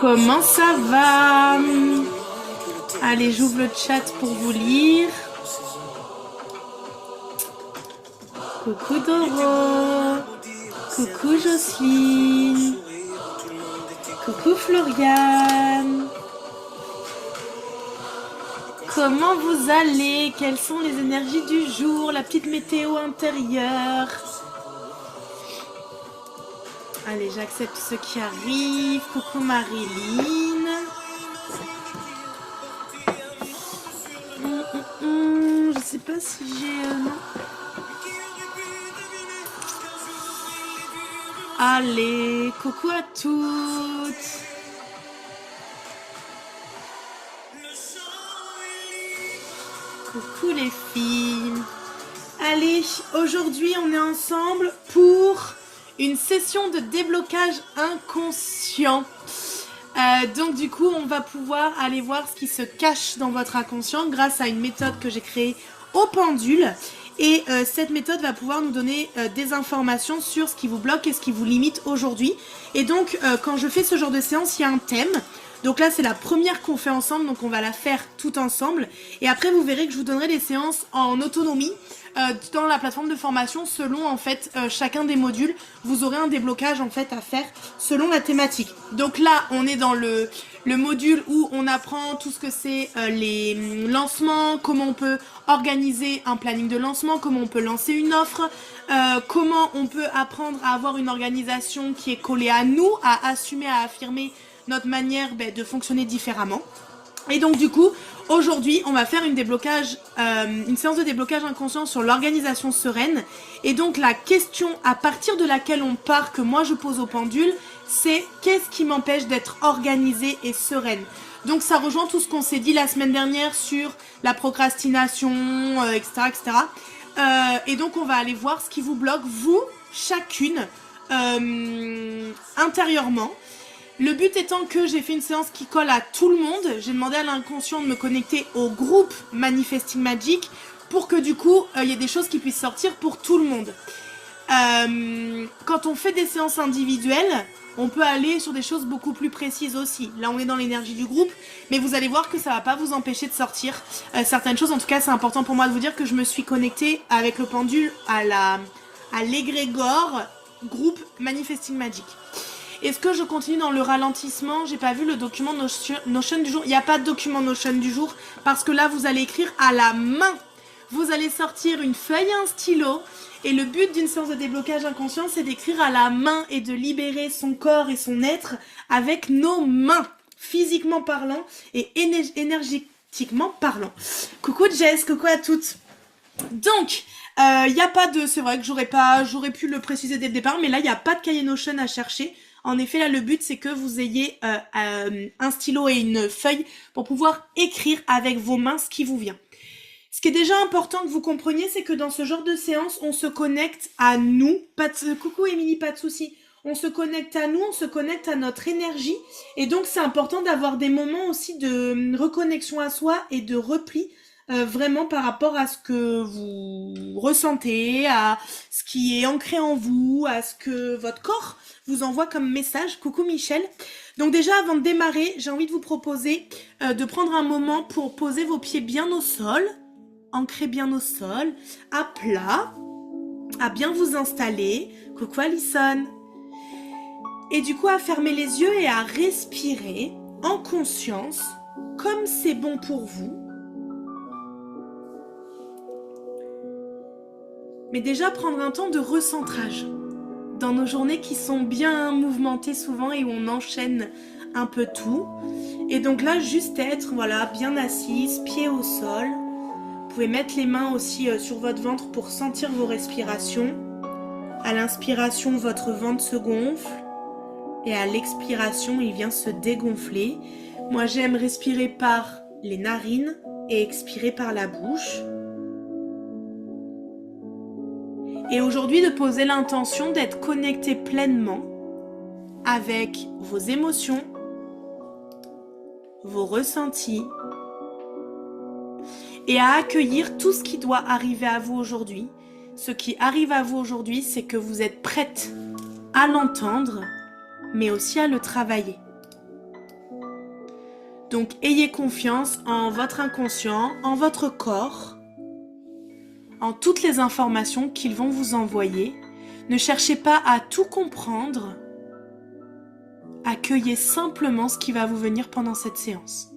Comment ça va? Allez, j'ouvre le chat pour vous lire. Coucou Doro. Coucou Jocelyne. Coucou Floriane. Comment vous allez? Quelles sont les énergies du jour? La petite météo intérieure. Allez, j'accepte ceux qui arrivent. Coucou Marilyn. Je sais pas si j'ai... non. Allez, coucou à toutes. Coucou les filles. Allez, aujourd'hui on est ensemble pour une session de déblocage inconscient. Donc du coup on va pouvoir aller voir ce qui se cache dans votre inconscient grâce à une méthode que j'ai créée au pendule. Et cette méthode va pouvoir nous donner des informations sur ce qui vous bloque et ce qui vous limite aujourd'hui. Et donc quand je fais ce genre de séance, il y a un thème. Donc là c'est la première qu'on fait ensemble, donc on va la faire tout ensemble. Et après vous verrez que je vous donnerai des séances en autonomie dans la plateforme de formation selon en fait chacun des modules. Vous aurez un déblocage en fait à faire selon la thématique. Donc là on est dans le module où on apprend tout ce que c'est les lancements, comment on peut organiser un planning de lancement, comment on peut lancer une offre, comment on peut apprendre à avoir une organisation qui est collée à nous, à assumer, à affirmer notre manière de fonctionner différemment. Et donc du coup, aujourd'hui, on va faire une séance de déblocage inconscient sur l'organisation sereine. Et donc la question à partir de laquelle on part, que moi je pose au pendule, c'est qu'est-ce qui m'empêche d'être organisée et sereine? Donc ça rejoint tout ce qu'on s'est dit la semaine dernière sur la procrastination, etc. etc. Et donc on va aller voir ce qui vous bloque, vous, chacune, intérieurement. Le but étant que j'ai fait une séance qui colle à tout le monde. J'ai demandé à l'inconscient de me connecter au groupe Manifesting Magic pour que du coup, il y ait des choses qui puissent sortir pour tout le monde. Quand on fait des séances individuelles, on peut aller sur des choses beaucoup plus précises aussi. Là, on est dans l'énergie du groupe, mais vous allez voir que ça va pas vous empêcher de sortir certaines choses. En tout cas, c'est important pour moi de vous dire que je me suis connectée avec le pendule à l'égrégore groupe Manifesting Magic. Est-ce que je continue dans le ralentissement? J'ai pas vu le document Notion du jour. Il n'y a pas de document Notion du jour parce que là, vous allez écrire à la main. Vous allez sortir une feuille et un stylo. Et le but d'une séance de déblocage inconscient, c'est d'écrire à la main et de libérer son corps et son être avec nos mains, physiquement parlant et énergétiquement parlant. Coucou Jess, coucou à toutes. Donc, il n'y a pas de... C'est vrai que j'aurais pu le préciser dès le départ, mais là, il n'y a pas de cahier Notion à chercher. En effet, là, le but, c'est que vous ayez un stylo et une feuille pour pouvoir écrire avec vos mains ce qui vous vient. Ce qui est déjà important que vous compreniez, c'est que dans ce genre de séance, on se connecte à nous. Coucou Émilie, pas de souci. On se connecte à nous, on se connecte à notre énergie. Et donc, c'est important d'avoir des moments aussi de reconnexion à soi et de repli. Vraiment par rapport à ce que vous ressentez, à ce qui est ancré en vous, à ce que votre corps vous envoie comme message. Coucou Michel. Donc déjà avant de démarrer, j'ai envie de vous proposer de prendre un moment pour poser vos pieds bien au sol, ancrer bien au sol, à plat, à bien vous installer. Coucou Alison. Et du coup à fermer les yeux et à respirer en conscience, comme c'est bon pour vous. Mais déjà prendre un temps de recentrage dans nos journées qui sont bien mouvementées souvent et où on enchaîne un peu tout. Et donc là, juste être bien assise, pieds au sol. Vous pouvez mettre les mains aussi sur votre ventre pour sentir vos respirations. À l'inspiration, votre ventre se gonfle et à l'expiration, il vient se dégonfler. Moi, j'aime respirer par les narines et expirer par la bouche. Et aujourd'hui, de poser l'intention d'être connecté pleinement avec vos émotions, vos ressentis et à accueillir tout ce qui doit arriver à vous aujourd'hui. Ce qui arrive à vous aujourd'hui, c'est que vous êtes prête à l'entendre, mais aussi à le travailler. Donc ayez confiance en votre inconscient, en votre corps, en toutes les informations qu'ils vont vous envoyer. Ne cherchez pas à tout comprendre. Accueillez simplement ce qui va vous venir pendant cette séance.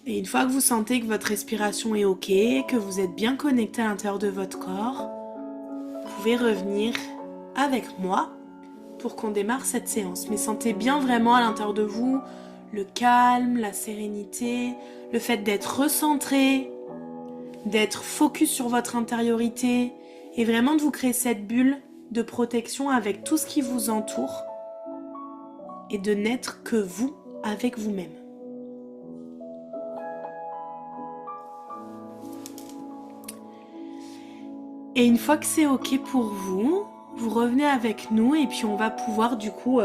Et une fois que vous sentez que votre respiration est ok, que vous êtes bien connecté à l'intérieur de votre corps, vous pouvez revenir avec moi pour qu'on démarre cette séance. Mais sentez bien vraiment à l'intérieur de vous le calme, la sérénité, le fait d'être recentré, d'être focus sur votre intériorité et vraiment de vous créer cette bulle de protection avec tout ce qui vous entoure et de n'être que vous avec vous-même. Et une fois que c'est ok pour vous, vous revenez avec nous et puis on va pouvoir du coup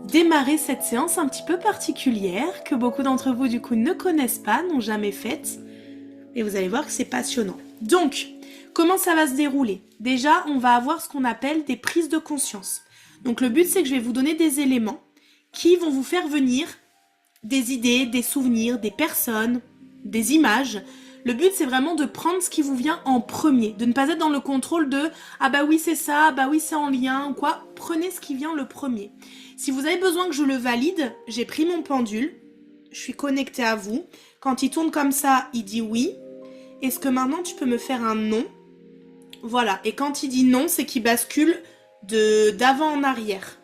démarrer cette séance un petit peu particulière que beaucoup d'entre vous du coup ne connaissent pas, n'ont jamais faite. Et vous allez voir que c'est passionnant. Donc, comment ça va se dérouler? Déjà, on va avoir ce qu'on appelle des prises de conscience. Donc le but c'est que je vais vous donner des éléments qui vont vous faire venir des idées, des souvenirs, des personnes, des images. Le but, c'est vraiment de prendre ce qui vous vient en premier, de ne pas être dans le contrôle de « Ah bah oui, c'est ça, bah oui, c'est en lien » ou quoi. Prenez ce qui vient le premier. Si vous avez besoin que je le valide, j'ai pris mon pendule, je suis connectée à vous. Quand il tourne comme ça, il dit oui. Est-ce que maintenant, tu peux me faire un non? Voilà, et quand il dit non, c'est qu'il bascule d'avant en arrière.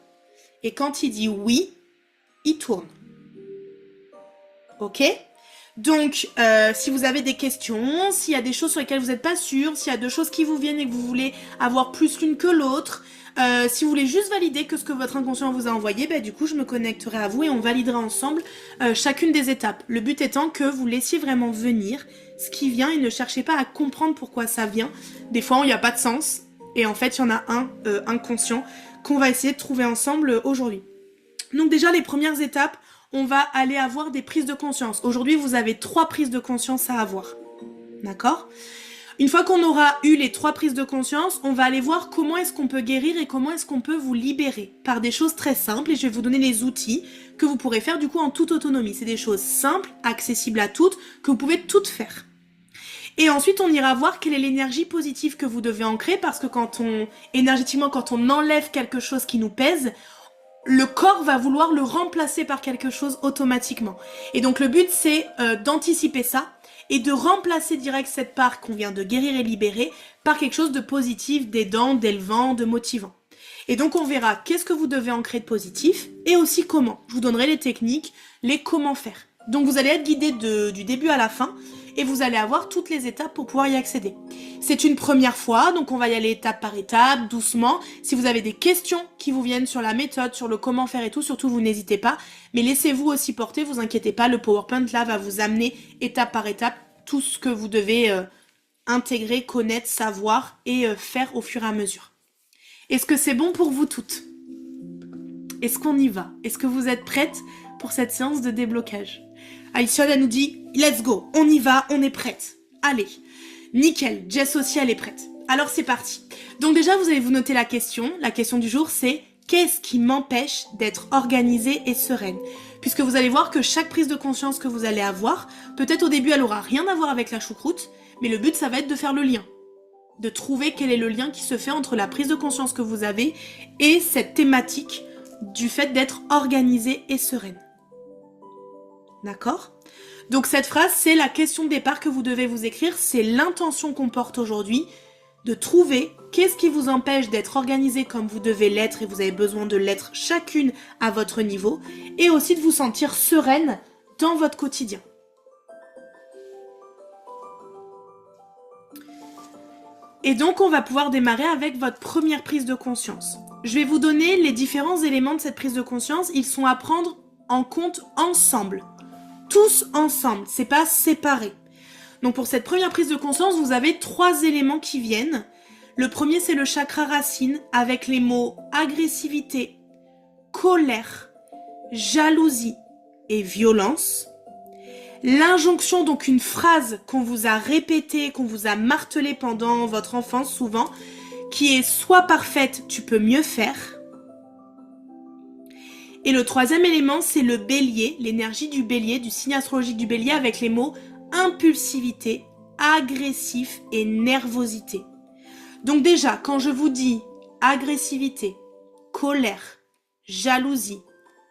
Et quand il dit oui, il tourne. Ok? Donc, si vous avez des questions, s'il y a des choses sur lesquelles vous n'êtes pas sûr, s'il y a deux choses qui vous viennent et que vous voulez avoir plus l'une que l'autre, si vous voulez juste valider que ce que votre inconscient vous a envoyé, bah, du coup, je me connecterai à vous et on validera ensemble chacune des étapes. Le but étant que vous laissiez vraiment venir ce qui vient et ne cherchez pas à comprendre pourquoi ça vient. Des fois, il n'y a pas de sens et en fait, il y en a un inconscient qu'on va essayer de trouver ensemble aujourd'hui. Donc déjà, les premières étapes, on va aller avoir des prises de conscience. Aujourd'hui, vous avez 3 prises de conscience à avoir. D'accord? Une fois qu'on aura eu les 3 prises de conscience, on va aller voir comment est-ce qu'on peut guérir et comment est-ce qu'on peut vous libérer par des choses très simples. Et je vais vous donner les outils que vous pourrez faire du coup en toute autonomie. C'est des choses simples, accessibles à toutes, que vous pouvez toutes faire. Et ensuite, on ira voir quelle est l'énergie positive que vous devez ancrer parce que énergétiquement, quand on enlève quelque chose qui nous pèse, le corps va vouloir le remplacer par quelque chose automatiquement. Et donc le but c'est d'anticiper ça et de remplacer direct cette part qu'on vient de guérir et libérer par quelque chose de positif, d'aidant, d'élevant, de motivant. Et donc on verra qu'est-ce que vous devez ancrer de positif et aussi comment. Je vous donnerai les techniques, les comment faire. Donc vous allez être guidé du début à la fin et vous allez avoir toutes les étapes pour pouvoir y accéder. C'est une première fois, donc on va y aller étape par étape, doucement. Si vous avez des questions qui vous viennent sur la méthode, sur le comment faire et tout, surtout vous n'hésitez pas. Mais laissez-vous aussi porter, vous inquiétez pas, le PowerPoint là va vous amener étape par étape tout ce que vous devez intégrer, connaître, savoir et faire au fur et à mesure. Est-ce que c'est bon pour vous toutes? Est-ce qu'on y va? Est-ce que vous êtes prêtes pour cette séance de déblocage? Aïcha, elle nous dit « Let's go, on y va, on est prête. » Allez, nickel, Jess aussi elle est prête. Alors c'est parti. Donc déjà vous allez vous noter la question du jour c'est « Qu'est-ce qui m'empêche d'être organisée et sereine ?» Puisque vous allez voir que chaque prise de conscience que vous allez avoir, peut-être au début elle aura rien à voir avec la choucroute, mais le but ça va être de faire le lien. De trouver quel est le lien qui se fait entre la prise de conscience que vous avez et cette thématique du fait d'être organisée et sereine. D'accord? Donc cette phrase, c'est la question de départ que vous devez vous écrire, c'est l'intention qu'on porte aujourd'hui, de trouver qu'est-ce qui vous empêche d'être organisé comme vous devez l'être et vous avez besoin de l'être chacune à votre niveau, et aussi de vous sentir sereine dans votre quotidien. Et donc on va pouvoir démarrer avec votre première prise de conscience. Je vais vous donner les différents éléments de cette prise de conscience, ils sont à prendre en compte ensemble. Tous ensemble, c'est pas séparé. Donc pour cette première prise de conscience, vous avez 3 éléments qui viennent. Le premier, c'est le chakra racine avec les mots agressivité, colère, jalousie et violence. L'injonction, donc une phrase qu'on vous a répétée, qu'on vous a martelée pendant votre enfance souvent, qui est « Sois parfaite, tu peux mieux faire ». Et le troisième élément, c'est le bélier, l'énergie du bélier, du signe astrologique du bélier avec les mots impulsivité, agressif et nervosité. Donc déjà, quand je vous dis agressivité, colère, jalousie,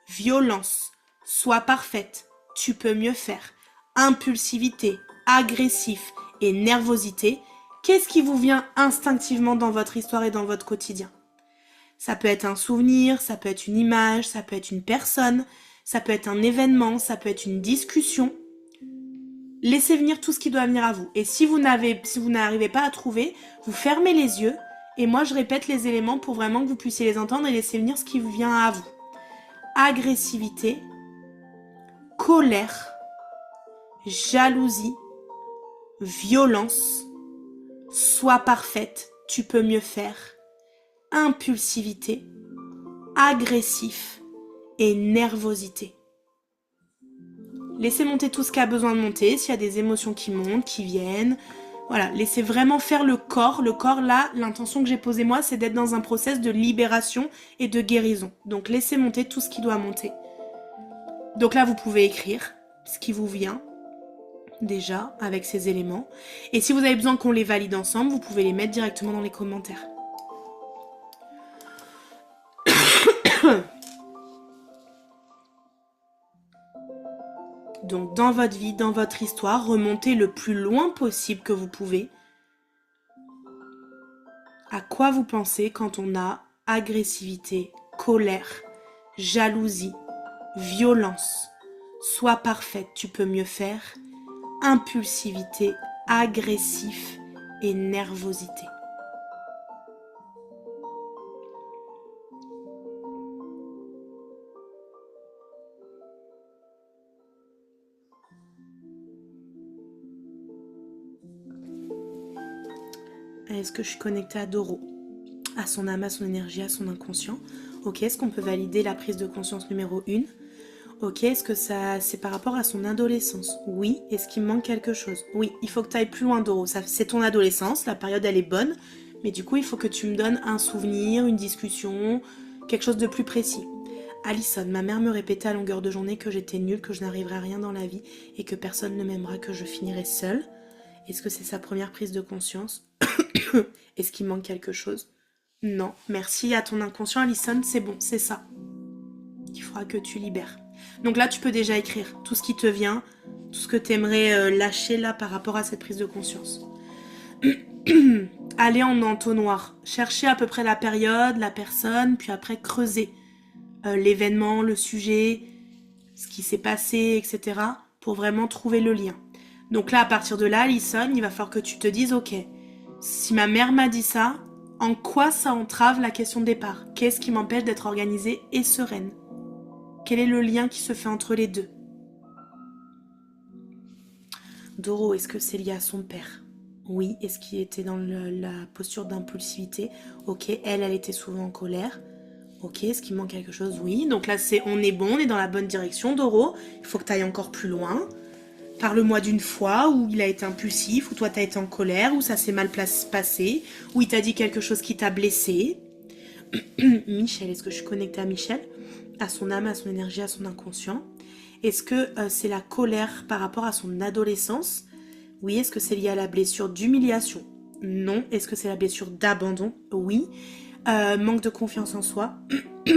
violence, sois parfaite, tu peux mieux faire, impulsivité, agressif et nervosité, qu'est-ce qui vous vient instinctivement dans votre histoire et dans votre quotidien? Ça peut être un souvenir, ça peut être une image, ça peut être une personne, ça peut être un événement, ça peut être une discussion. Laissez venir tout ce qui doit venir à vous. Et si vous n'arrivez pas à trouver, vous fermez les yeux et moi je répète les éléments pour vraiment que vous puissiez les entendre et laisser venir ce qui vous vient à vous. Agressivité, colère, jalousie, violence, sois parfaite, tu peux mieux faire, impulsivité, agressif et nervosité. Laissez monter tout ce qui a besoin de monter, s'il y a des émotions qui montent, qui viennent. Voilà, laissez vraiment faire le corps. Le corps, là, l'intention que j'ai posée moi, c'est d'être dans un process de libération et de guérison. Donc laissez monter tout ce qui doit monter. Donc là, vous pouvez écrire ce qui vous vient, déjà, avec ces éléments. Et si vous avez besoin qu'on les valide ensemble, vous pouvez les mettre directement dans les commentaires. Donc dans votre vie, dans votre histoire, remontez le plus loin possible que vous pouvez. À quoi vous pensez quand on a agressivité, colère, jalousie, violence, sois parfaite, tu peux mieux faire, impulsivité, agressif et nervosité. Est-ce que je suis connectée à Doro, à son âme, à son énergie, à son inconscient? Ok, est-ce qu'on peut valider la prise de conscience numéro 1? Ok, est-ce que ça c'est par rapport à son adolescence? Oui. Est-ce qu'il me manque quelque chose? Oui, il faut que tu ailles plus loin, Doro. C'est ton adolescence, la période elle est bonne, mais du coup il faut que tu me donnes un souvenir, une discussion, quelque chose de plus précis. Alison, ma mère me répétait à longueur de journée que j'étais nulle, que je n'arriverais à rien dans la vie et que personne ne m'aimera, que je finirai seule. Est-ce que c'est sa première prise de conscience? Est-ce qu'il manque quelque chose? Non, merci à ton inconscient, Alison, c'est bon, c'est ça. Il faudra que tu libères. Donc là, tu peux déjà écrire tout ce qui te vient, tout ce que tu aimerais lâcher là par rapport à cette prise de conscience. Allez en entonnoir, cherchez à peu près la période, la personne, puis après creuser l'événement, le sujet, ce qui s'est passé, etc. pour vraiment trouver le lien. Donc là, à partir de là, Alison, il va falloir que tu te dises, ok, si ma mère m'a dit ça, en quoi ça entrave la question de départ? Qu'est-ce qui m'empêche d'être organisée et sereine? Quel est le lien qui se fait entre les deux? Doro, est-ce que c'est lié à son père? Oui. Est-ce qu'il était dans la posture d'impulsivité? Ok. Elle était souvent en colère. Ok. Est-ce qu'il manque quelque chose? Oui. Donc là, on est bon, on est dans la bonne direction, Doro. Il faut que tu ailles encore plus loin. Parle-moi d'une fois où il a été impulsif, où toi t'as été en colère, où ça s'est mal passé, où il t'a dit quelque chose qui t'a blessé. Michel, est-ce que je suis connectée à Michel? À son âme, à son énergie, à son inconscient? Est-ce que c'est la colère par rapport à son adolescence? Oui. Est-ce que c'est lié à la blessure d'humiliation? Non. Est-ce que c'est la blessure d'abandon? Oui. Manque de confiance en soi.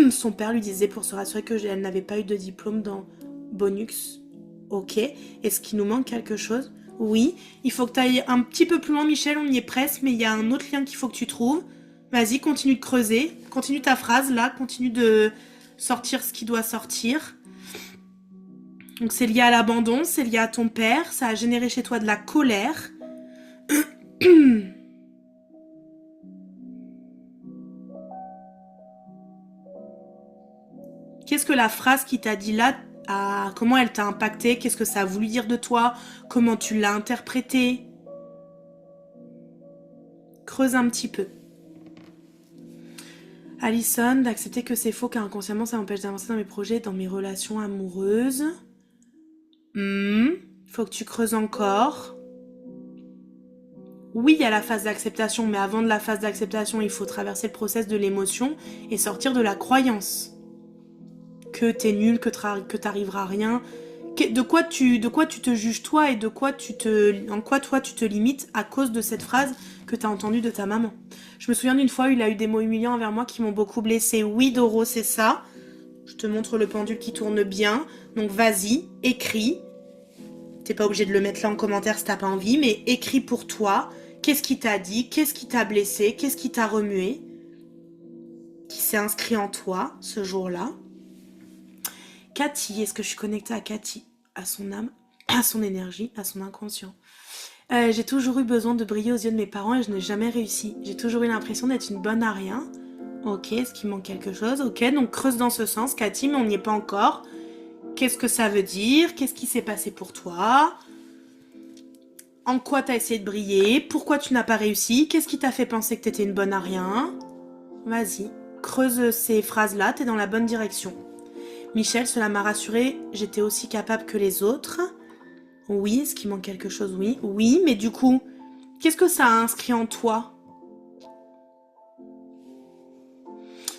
Son père lui disait pour se rassurer qu'elle n'avait pas eu de diplôme dans Bonux. Ok. Est-ce qu'il nous manque quelque chose? Oui. Il faut que tu ailles un petit peu plus loin, Michel, on y est presque, mais il y a un autre lien qu'il faut que tu trouves. Vas-y, continue de creuser. Continue ta phrase, là. Continue de sortir ce qui doit sortir. Donc c'est lié à l'abandon, c'est lié à ton père, ça a généré chez toi de la colère. Qu'est-ce que la phrase qui t'a dit là, comment elle t'a impacté? Qu'est-ce que ça a voulu dire de toi? Comment tu l'as interprété? Creuse un petit peu. Alison, d'accepter que c'est faux car inconsciemment ça m'empêche d'avancer dans mes projets, dans mes relations amoureuses. Faut que tu creuses encore. Oui, il y a la phase d'acceptation, mais avant de la phase d'acceptation, il faut traverser le process de l'émotion et sortir de la croyance que t'es nul, que t'arriveras à rien. De quoi tu te juges toi et en quoi toi tu te limites à cause de cette phrase que t'as entendue de ta maman. Je me souviens d'une fois où il a eu des mots humiliants envers moi qui m'ont beaucoup blessée. Oui, Doro, c'est ça. Je te montre le pendule qui tourne bien. Donc vas-y, écris. T'es pas obligé de le mettre là en commentaire si t'as pas envie, mais écris pour toi. Qu'est-ce qui t'a dit? Qu'est-ce qui t'a blessé? Qu'est-ce qui t'a remué? Qui s'est inscrit en toi ce jour-là? Cathy, est-ce que je suis connectée à Cathy? À son âme, à son énergie, à son inconscient. J'ai toujours eu besoin de briller aux yeux de mes parents et je n'ai jamais réussi. J'ai toujours eu l'impression d'être une bonne à rien. Ok, est-ce qu'il manque quelque chose? Ok, donc creuse dans ce sens, Cathy, mais on n'y est pas encore. Qu'est-ce que ça veut dire? Qu'est-ce qui s'est passé pour toi? En quoi t'as essayé de briller? Pourquoi tu n'as pas réussi? Qu'est-ce qui t'a fait penser que t'étais une bonne à rien? Vas-y, creuse ces phrases-là, t'es dans la bonne direction. Michel, cela m'a rassurée, j'étais aussi capable que les autres. Oui, est-ce qu'il manque quelque chose? Oui. Oui, mais du coup, qu'est-ce que ça a inscrit en toi?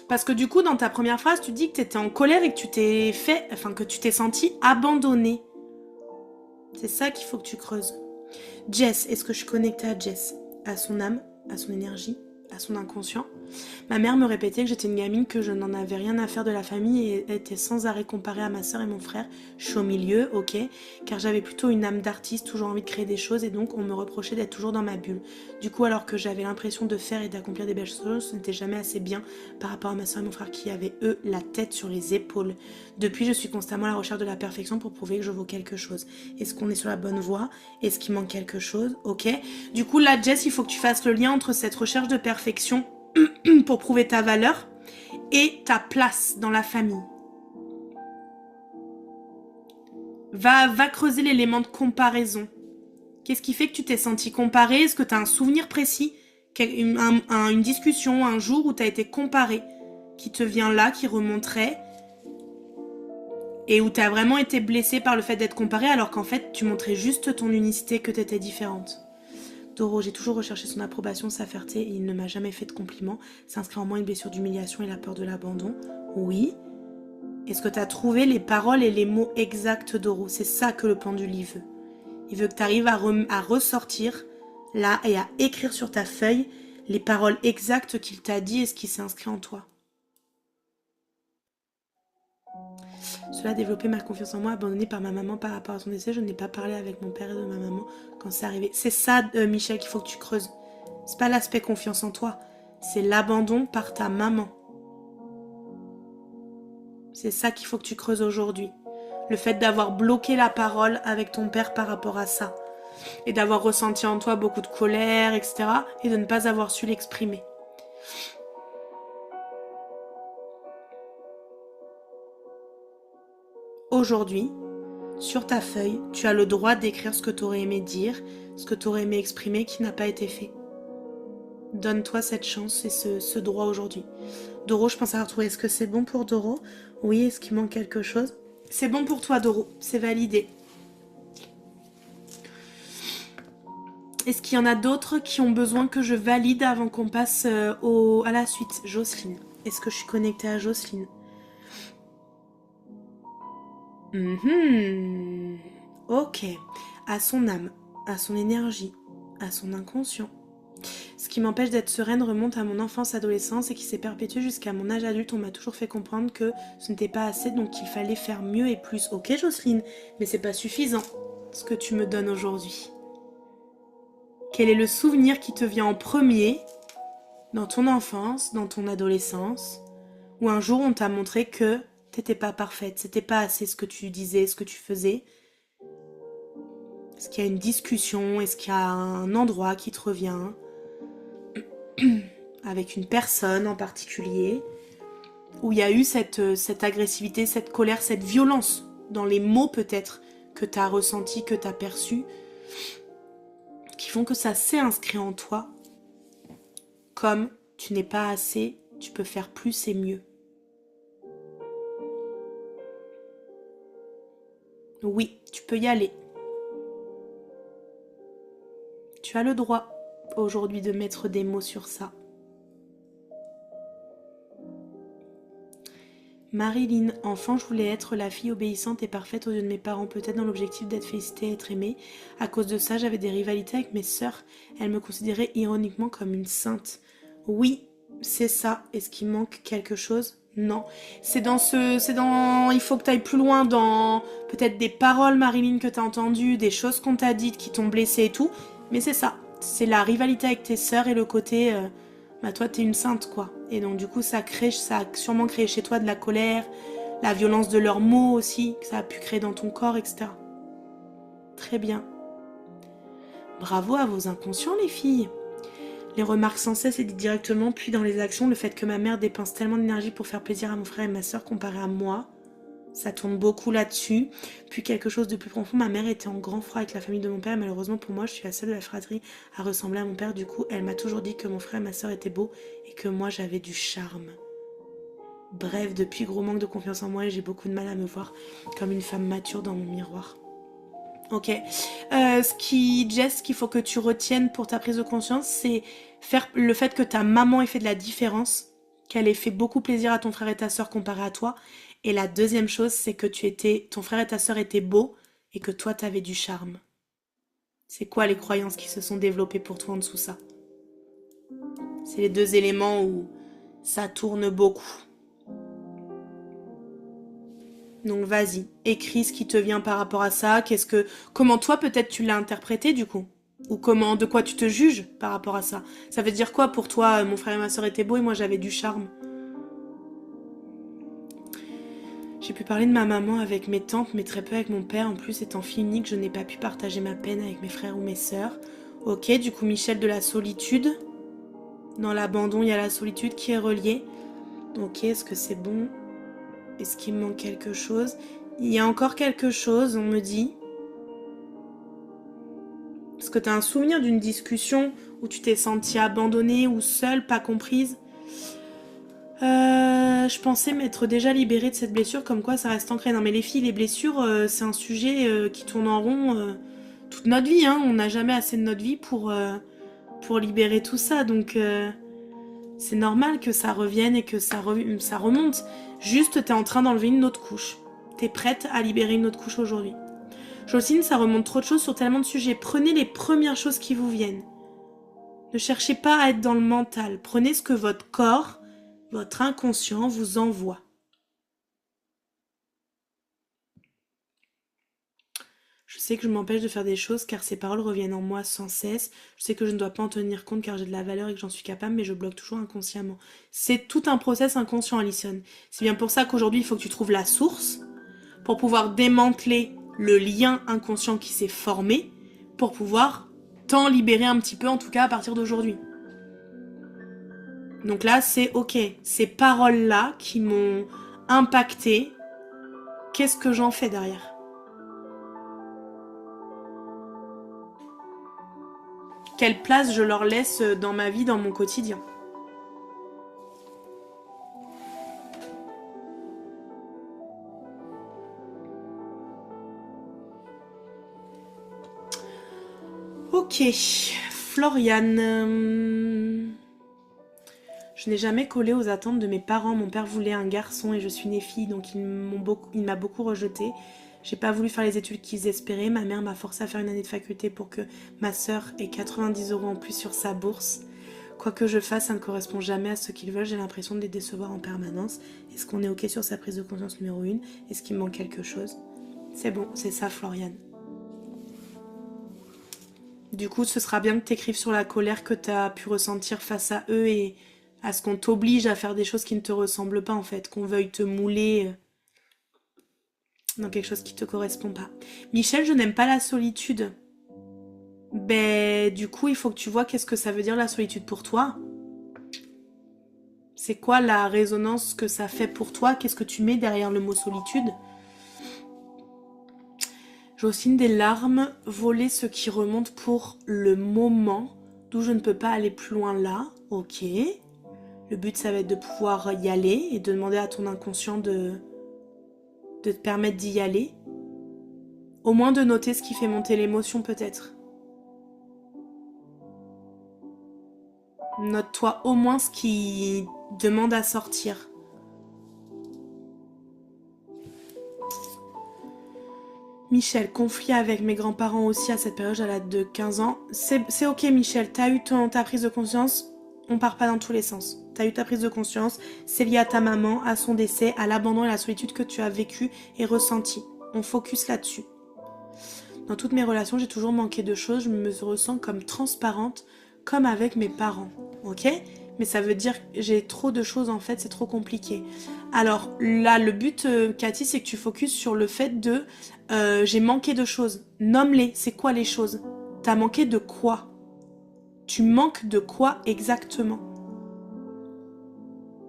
Parce que du coup, dans ta première phrase, tu dis que tu étais en colère et que que tu t'es senti abandonnée. C'est ça qu'il faut que tu creuses. Jess, est-ce que je suis connectée à Jess? À son âme, à son énergie, à son inconscient? Ma mère me répétait que j'étais une gamine, que je n'en avais rien à faire de la famille et était sans arrêt comparée à ma soeur et mon frère. Je suis au milieu, ok, car j'avais plutôt une âme d'artiste, toujours envie de créer des choses et donc on me reprochait d'être toujours dans ma bulle. Du coup, alors que j'avais l'impression de faire et d'accomplir des belles choses, ce n'était jamais assez bien par rapport à ma soeur et mon frère qui avaient, eux, la tête sur les épaules. Depuis, je suis constamment à la recherche de la perfection pour prouver que je vaux quelque chose. Est-ce qu'on est sur la bonne voie? Est-ce qu'il manque quelque chose? Ok. Du coup, là, Jess, il faut que tu fasses le lien entre cette recherche de perfection pour prouver ta valeur et ta place dans la famille. Va creuser l'élément de comparaison. Qu'est-ce qui fait que tu t'es senti comparé? Est-ce que tu as un souvenir précis? Une discussion, un jour où tu as été comparé, qui te vient là, qui remonterait, et où tu as vraiment été blessé par le fait d'être comparé, alors qu'en fait, tu montrais juste ton unicité, que tu étais différente. Doro, j'ai toujours recherché son approbation, sa fierté, et il ne m'a jamais fait de compliments. S'inscrit en moi une blessure d'humiliation et la peur de l'abandon. Oui. Est-ce que tu as trouvé les paroles et les mots exacts, Doro? C'est ça que le pendule y veut. Il veut que tu arrives à ressortir là et à écrire sur ta feuille les paroles exactes qu'il t'a dit et ce qui s'est inscrit en toi. Cela a développé ma confiance en moi, abandonnée par ma maman par rapport à son décès. Je n'ai pas parlé avec mon père et de ma maman quand c'est arrivé. C'est ça, Michel, qu'il faut que tu creuses. C'est pas l'aspect confiance en toi, c'est l'abandon par ta maman. C'est ça qu'il faut que tu creuses aujourd'hui. Le fait d'avoir bloqué la parole avec ton père par rapport à ça. Et d'avoir ressenti en toi beaucoup de colère, etc. Et de ne pas avoir su l'exprimer. Aujourd'hui, sur ta feuille, tu as le droit d'écrire ce que tu aurais aimé dire, ce que tu aurais aimé exprimer qui n'a pas été fait. Donne-toi cette chance et ce droit aujourd'hui. Doro, je pense avoir trouvé. Est-ce que c'est bon pour Doro? Oui, est-ce qu'il manque quelque chose? C'est bon pour toi, Doro. C'est validé. Est-ce qu'il y en a d'autres qui ont besoin que je valide avant qu'on passe à la suite? Jocelyne. Est-ce que je suis connectée à Jocelyne? Ok. À son âme, à son énergie, à son inconscient. Ce qui m'empêche d'être sereine remonte à mon enfance-adolescence et qui s'est perpétué jusqu'à mon âge adulte. On m'a toujours fait comprendre que ce n'était pas assez, donc qu'il fallait faire mieux et plus. Ok, Jocelyne, mais c'est pas suffisant ce que tu me donnes aujourd'hui. Quel est le souvenir qui te vient en premier dans ton enfance, dans ton adolescence, où un jour on t'a montré que t'étais pas parfaite, c'était pas assez ce que tu disais, ce que tu faisais? Est-ce qu'il y a une discussion? Est-ce qu'il y a un endroit qui te revient? Avec une personne en particulier, où il y a eu cette agressivité, cette colère, cette violence dans les mots peut-être que tu as ressenti, que tu as perçu, qui font que ça s'est inscrit en toi comme tu n'es pas assez, tu peux faire plus et mieux. Oui, tu peux y aller. Tu as le droit aujourd'hui de mettre des mots sur ça. Marilyn, enfant, je voulais être la fille obéissante et parfaite aux yeux de mes parents, peut-être dans l'objectif d'être félicitée et être aimée. À cause de ça, j'avais des rivalités avec mes sœurs. Elles me considéraient ironiquement comme une sainte. Oui, c'est ça. Est-ce qu'il manque quelque chose? Non. Il faut que tu ailles plus loin dans peut-être des paroles, Marilyn, que tu as entendues, des choses qu'on t'a dites qui t'ont blessée et tout. Mais c'est ça. C'est la rivalité avec tes sœurs et le côté... bah toi t'es une sainte quoi. Et donc du coup ça a sûrement créé chez toi de la colère, la violence de leurs mots aussi, que ça a pu créer dans ton corps, etc. Très bien. Bravo à vos inconscients les filles. Les remarques sans cesse et dites directement, puis dans les actions, le fait que ma mère dépense tellement d'énergie pour faire plaisir à mon frère et ma soeur comparé à moi, ça tourne beaucoup là-dessus. Puis quelque chose de plus profond, ma mère était en grand froid avec la famille de mon père, et malheureusement pour moi, je suis la seule de la fratrie à ressembler à mon père. Du coup, elle m'a toujours dit que mon frère et ma soeur étaient beaux et que moi j'avais du charme. Bref, depuis gros manque de confiance en moi et j'ai beaucoup de mal à me voir comme une femme mature dans mon miroir. Ok. Jess, qu'il faut que tu retiennes pour ta prise de conscience, c'est faire le fait que ta maman ait fait de la différence, qu'elle ait fait beaucoup plaisir à ton frère et ta soeur comparé à toi. Et la deuxième chose, c'est que ton frère et ta soeur étaient beaux et que toi, t'avais du charme. C'est quoi les croyances qui se sont développées pour toi en dessous ça? C'est les deux éléments où ça tourne beaucoup. Donc vas-y, écris ce qui te vient par rapport à ça. Comment toi peut-être tu l'as interprété du coup? Ou de quoi tu te juges par rapport à ça? Ça veut dire quoi pour toi? Mon frère et ma soeur étaient beaux et moi j'avais du charme. J'ai pu parler de ma maman avec mes tantes, mais très peu avec mon père. En plus, étant fille unique, je n'ai pas pu partager ma peine avec mes frères ou mes sœurs. Ok, du coup, Michel de la solitude. Dans l'abandon, il y a la solitude qui est reliée. Ok, est-ce que c'est bon? Est-ce qu'il me manque quelque chose? Il y a encore quelque chose, on me dit. Est-ce que tu as un souvenir d'une discussion où tu t'es sentie abandonnée ou seule, pas comprise? Je pensais m'être déjà libérée de cette blessure, comme quoi ça reste ancré. Non mais les filles, les blessures, c'est un sujet qui tourne en rond toute notre vie. Hein. On n'a jamais assez de notre vie pour libérer tout ça. Donc c'est normal que ça revienne et que ça remonte. Juste, t'es en train d'enlever une autre couche. T'es prête à libérer une autre couche aujourd'hui. Jocelyne, ça remonte trop de choses sur tellement de sujets. Prenez les premières choses qui vous viennent. Ne cherchez pas à être dans le mental. Prenez ce que votre corps, votre inconscient vous envoie. Je sais que je m'empêche de faire des choses car ces paroles reviennent en moi sans cesse. Je sais que je ne dois pas en tenir compte car j'ai de la valeur et que j'en suis capable, mais je bloque toujours inconsciemment. C'est tout un process inconscient, Alison. C'est bien pour ça qu'aujourd'hui, il faut que tu trouves la source pour pouvoir démanteler le lien inconscient qui s'est formé pour pouvoir t'en libérer un petit peu, en tout cas à partir d'aujourd'hui. Donc là, c'est ok. Ces paroles-là qui m'ont impacté, qu'est-ce que j'en fais derrière? Quelle place je leur laisse dans ma vie, dans mon quotidien? Ok, Floriane. Je n'ai jamais collé aux attentes de mes parents. Mon père voulait un garçon et je suis née fille, donc il m'a beaucoup rejetée. J'ai pas voulu faire les études qu'ils espéraient. Ma mère m'a forcé à faire une année de faculté pour que ma sœur ait 90 € en plus sur sa bourse. Quoi que je fasse, ça ne correspond jamais à ce qu'ils veulent. J'ai l'impression de les décevoir en permanence. Est-ce qu'on est ok sur sa prise de conscience numéro 1? Est-ce qu'il me manque quelque chose? C'est bon, c'est ça, Floriane. Du coup, ce sera bien que tu écrives sur la colère que tu as pu ressentir face à eux et à ce qu'on t'oblige à faire des choses qui ne te ressemblent pas, en fait. Qu'on veuille te mouler dans quelque chose qui te correspond pas. Michel, je n'aime pas la solitude. Ben, du coup, il faut que tu vois qu'est-ce que ça veut dire la solitude pour toi. C'est quoi la résonance que ça fait pour toi? Qu'est-ce que tu mets derrière le mot solitude? Jocelyne, des larmes, voler ce qui remonte pour le moment, d'où je ne peux pas aller plus loin là. Ok. Le but, ça va être de pouvoir y aller et de demander à ton inconscient de te permettre d'y aller. Au moins de noter ce qui fait monter l'émotion peut-être. Note-toi au moins ce qui demande à sortir. Michel, conflit avec mes grands-parents aussi à cette période, à l'âge de 15 ans. C'est ok Michel, t'as eu ta prise de conscience, on part pas dans tous les sens. T'as eu ta prise de conscience, c'est lié à ta maman, à son décès, à l'abandon et à la solitude que tu as vécu et ressenti. On focus là-dessus. Dans toutes mes relations, j'ai toujours manqué de choses, je me ressens comme transparente, comme avec mes parents, ok? Mais ça veut dire que j'ai trop de choses en fait, c'est trop compliqué. Alors là, le but, Cathy, c'est que tu focuses sur le fait de j'ai manqué de choses. Nomme-les, c'est quoi les choses? T'as manqué de quoi? Tu manques de quoi exactement?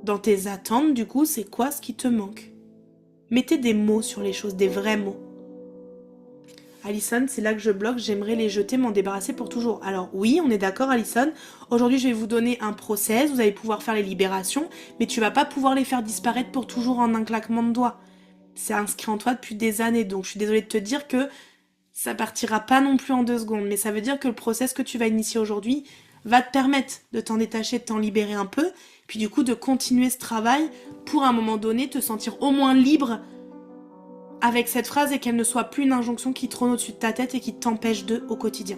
Dans tes attentes, du coup, c'est quoi ce qui te manque? Mettez des mots sur les choses, des vrais mots. Alison, c'est là que je bloque, j'aimerais les jeter, m'en débarrasser pour toujours. Alors oui, on est d'accord Alison, aujourd'hui je vais vous donner un process, vous allez pouvoir faire les libérations, mais tu vas pas pouvoir les faire disparaître pour toujours en un claquement de doigts. C'est inscrit en toi depuis des années, donc je suis désolée de te dire que ça partira pas non plus en 2 secondes, mais ça veut dire que le process que tu vas initier aujourd'hui va te permettre de t'en détacher, de t'en libérer un peu, puis du coup de continuer ce travail pour à un moment donné te sentir au moins libre avec cette phrase et qu'elle ne soit plus une injonction qui trône au-dessus de ta tête et qui t'empêche de au quotidien.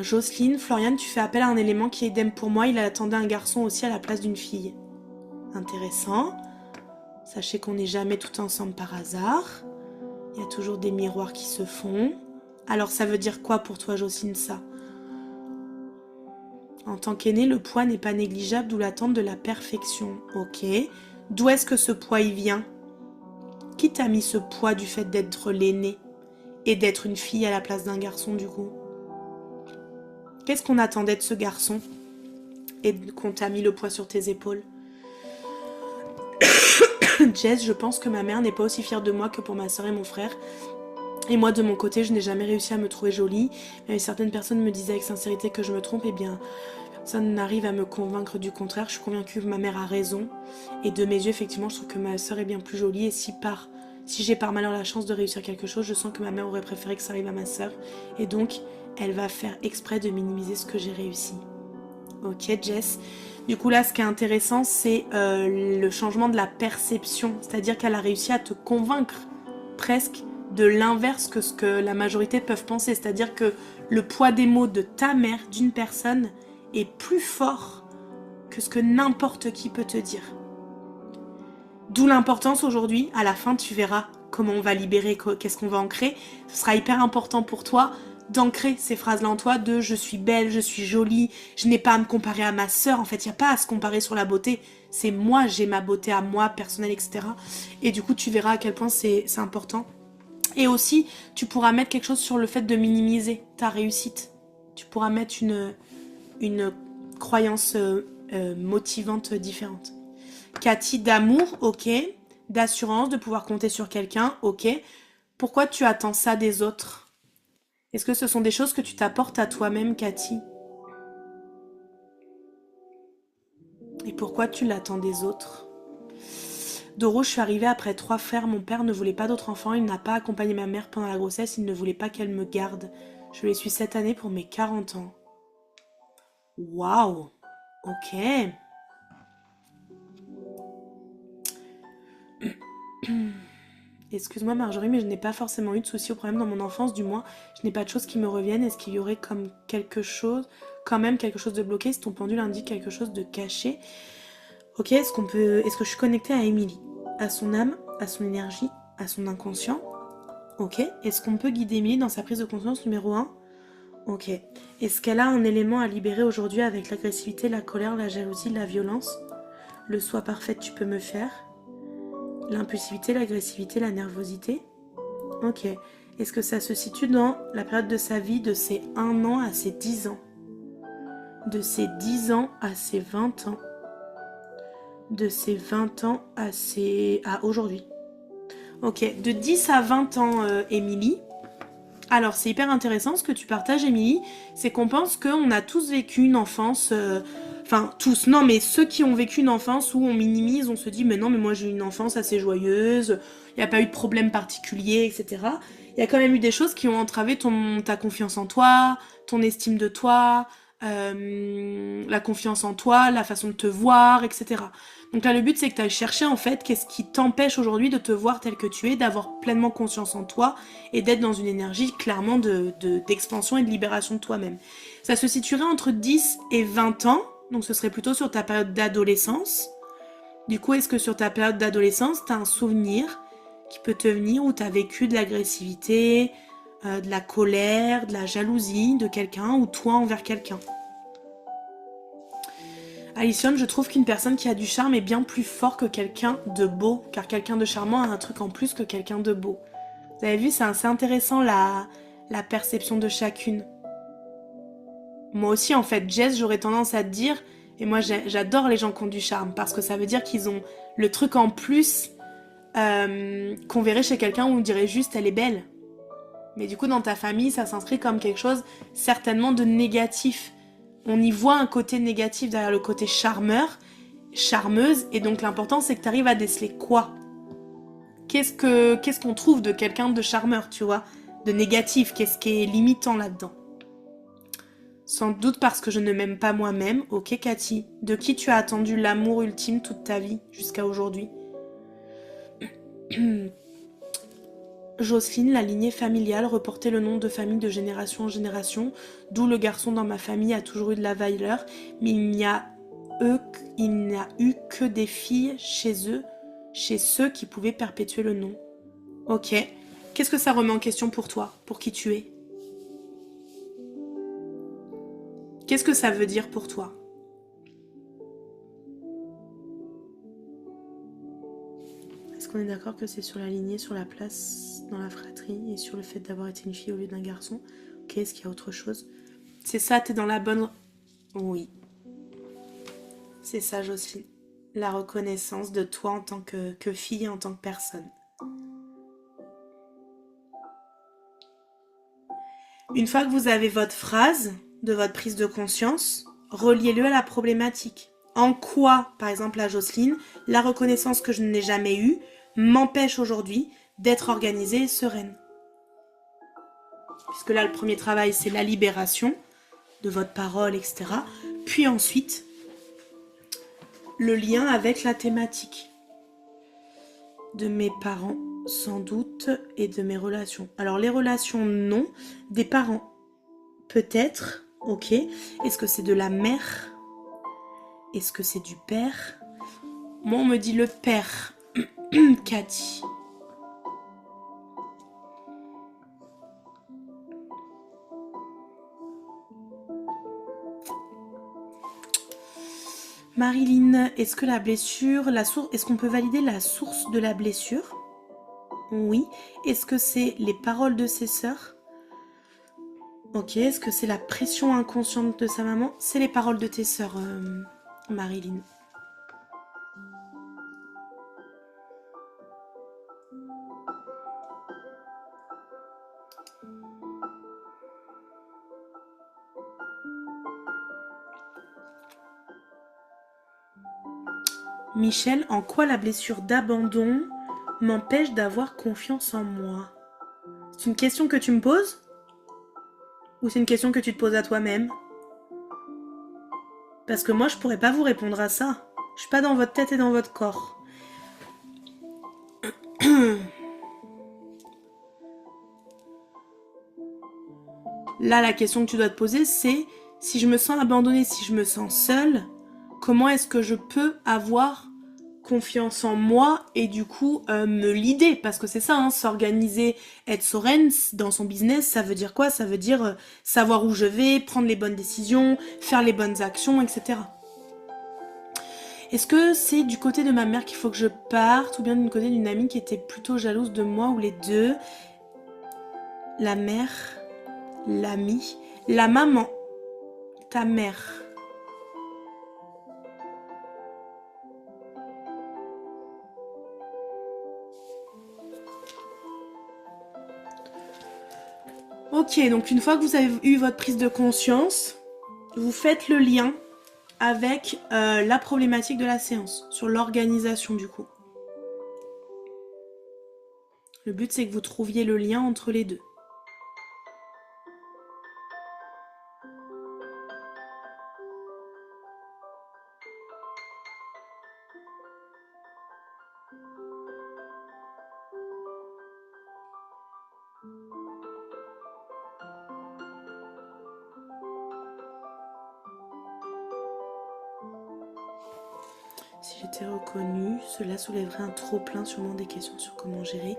Jocelyne, Floriane, tu fais appel à un élément qui est idem pour moi, il attendait un garçon aussi à la place d'une fille. Intéressant. Sachez qu'on n'est jamais tout ensemble par hasard. Il y a toujours des miroirs qui se font. Alors ça veut dire quoi pour toi, Jocelyne, ça? En tant qu'aîné, le poids n'est pas négligeable, d'où l'attente de la perfection. Ok. D'où est-ce que ce poids y vient? Qui t'a mis ce poids du fait d'être l'aîné et d'être une fille à la place d'un garçon du coup? Qu'est-ce qu'on attendait de ce garçon et qu'on t'a mis le poids sur tes épaules? Jess, je pense que ma mère n'est pas aussi fière de moi que pour ma soeur et mon frère. Et moi de mon côté, je n'ai jamais réussi à me trouver jolie. Mais certaines personnes me disaient avec sincérité que je me trompe, et bien personne n'arrive à me convaincre du contraire. Je suis convaincue que ma mère a raison. Et de mes yeux, effectivement, je trouve que ma soeur est bien plus jolie. Et si j'ai par malheur la chance de réussir quelque chose, je sens que ma mère aurait préféré que ça arrive à ma soeur. Et donc, elle va faire exprès de minimiser ce que j'ai réussi. Ok, Jess. Du coup, là, ce qui est intéressant, c'est le changement de la perception. C'est-à-dire qu'elle a réussi à te convaincre presque de l'inverse que ce que la majorité peuvent penser. C'est-à-dire que le poids des mots de ta mère, d'une personne, est plus fort que ce que n'importe qui peut te dire. D'où l'importance aujourd'hui, à la fin tu verras comment on va libérer, qu'est-ce qu'on va ancrer. Ce sera hyper important pour toi d'ancrer ces phrases-là en toi de je suis belle, je suis jolie, je n'ai pas à me comparer à ma sœur. En fait, il n'y a pas à se comparer sur la beauté. C'est moi, j'ai ma beauté à moi, personnelle, etc. Et du coup, tu verras à quel point c'est important. Et aussi, tu pourras mettre quelque chose sur le fait de minimiser ta réussite. Tu pourras mettre une croyance motivante différente. Cathy, d'amour, ok. D'assurance, de pouvoir compter sur quelqu'un, ok. Pourquoi tu attends ça des autres? Est-ce que ce sont des choses que tu t'apportes à toi-même, Cathy? Et pourquoi tu l'attends des autres? Doro, je suis arrivée après 3 frères. Mon père ne voulait pas d'autres enfants. Il n'a pas accompagné ma mère pendant la grossesse. Il ne voulait pas qu'elle me garde. Je les suis cette année pour mes 40 ans. Waouh. Ok. Excuse-moi Marjorie, mais je n'ai pas forcément eu de soucis ou problèmes dans mon enfance, du moins, je n'ai pas de choses qui me reviennent. Est-ce qu'il y aurait comme quelque chose, quand même quelque chose de bloqué, si ton pendule indique quelque chose de caché? Ok, est-ce que je suis connectée à Émilie, à son âme, à son énergie, à son inconscient? Ok, est-ce qu'on peut guider Émilie dans sa prise de conscience numéro 1? Ok, est-ce qu'elle a un élément à libérer aujourd'hui avec l'agressivité, la colère, la jalousie, la violence? Le soi parfait tu peux me faire? L'impulsivité, l'agressivité, la nervosité? Ok. Est-ce que ça se situe dans la période de sa vie de ses 1 an à ses 10 ans? De ses 10 ans à ses 20 ans? De ses 20 ans à aujourd'hui? Ok. De 10 à 20 ans, Émilie. Alors, c'est hyper intéressant ce que tu partages, Émilie. C'est qu'on pense qu'on a tous vécu une enfance... Enfin, tous, non, mais ceux qui ont vécu une enfance où on minimise, on se dit, mais non, mais moi j'ai eu une enfance assez joyeuse, il n'y a pas eu de problème particulier, etc. Il y a quand même eu des choses qui ont entravé ta confiance en toi, ton estime de toi, la confiance en toi, la façon de te voir, etc. Donc là, le but, c'est que tu ailles chercher, en fait, qu'est-ce qui t'empêche aujourd'hui de te voir tel que tu es, d'avoir pleinement conscience en toi et d'être dans une énergie, clairement, d'expansion et de libération de toi-même. Ça se situerait entre 10 et 20 ans, donc ce serait plutôt sur ta période d'adolescence. Du coup, est-ce que sur ta période d'adolescence, tu as un souvenir qui peut te venir où tu as vécu de l'agressivité, de la colère, de la jalousie de quelqu'un ou toi envers quelqu'un? Alison, je trouve qu'une personne qui a du charme est bien plus fort que quelqu'un de beau, car quelqu'un de charmant a un truc en plus que quelqu'un de beau. Vous avez vu, c'est assez intéressant la perception de chacune. Moi aussi, en fait, Jess, j'aurais tendance à te dire, et moi j'adore les gens qui ont du charme, parce que ça veut dire qu'ils ont le truc en plus qu'on verrait chez quelqu'un où on dirait juste elle est belle. Mais du coup, dans ta famille, ça s'inscrit comme quelque chose certainement de négatif. On y voit un côté négatif derrière le côté charmeur, charmeuse, et donc l'important c'est que tu arrives à déceler quoi? Qu'est-ce qu'on trouve de quelqu'un de charmeur, tu vois? De négatif, qu'est-ce qui est limitant là-dedans? Sans doute parce que je ne m'aime pas moi-même. Ok Cathy, de qui tu as attendu l'amour ultime toute ta vie jusqu'à aujourd'hui? Jocelyne, la lignée familiale, reportait le nom de famille de génération en génération, d'où le garçon dans ma famille a toujours eu de la valeur, mais il n'y a eu que des filles chez eux, chez ceux qui pouvaient perpétuer le nom. Ok. Qu'est-ce que ça remet en question pour toi, pour qui tu es? Qu'est-ce que ça veut dire pour toi? Est-ce qu'on est d'accord que c'est sur la lignée, sur la place dans la fratrie et sur le fait d'avoir été une fille au lieu d'un garçon? Ok, est-ce qu'il y a autre chose? C'est ça, t'es dans la bonne... Oui. C'est ça, Jocelyne. La reconnaissance de toi en tant que fille et en tant que personne. Une fois que vous avez votre phrase de votre prise de conscience, reliez-le à la problématique. En quoi, par exemple à Jocelyne, la reconnaissance que je n'ai jamais eue m'empêche aujourd'hui d'être organisée et sereine? Puisque là, le premier travail, c'est la libération de votre parole, etc. Puis ensuite, le lien avec la thématique de mes parents, sans doute, et de mes relations. Alors, les relations, non. Des parents, peut-être, ok. Est-ce que c'est de la mère? Est-ce que c'est du père? Moi, on me dit le père. Cathy. Marilyn, est-ce que la blessure, est-ce qu'on peut valider la source de la blessure? Oui. Est-ce que c'est les paroles de ses sœurs? Ok. Est-ce que c'est la pression inconsciente de sa maman? C'est les paroles de tes sœurs, Marilyn. Michel, en quoi la blessure d'abandon m'empêche d'avoir confiance en moi? C'est une question que tu me poses? Ou c'est une question que tu te poses à toi-même? Parce que moi, je pourrais pas vous répondre à ça. Je suis pas dans votre tête et dans votre corps. Là, la question que tu dois te poser, c'est si je me sens abandonnée, si je me sens seule, comment est-ce que je peux avoir confiance en moi et du coup me leader? Parce que c'est ça, hein, s'organiser, être sereine dans son business, ça veut dire quoi? Ça veut dire savoir où je vais, prendre les bonnes décisions, faire les bonnes actions, etc. Est-ce que c'est du côté de ma mère qu'il faut que je parte ou bien du côté d'une amie qui était plutôt jalouse de moi ou les deux? La mère, l'amie, la maman, ta mère. Ok, donc une fois que vous avez eu votre prise de conscience, vous faites le lien avec la problématique de la séance, sur l'organisation du coup. Le but c'est que vous trouviez le lien entre les deux. Si j'étais reconnue, cela soulèverait un trop-plein, sûrement des questions sur comment gérer.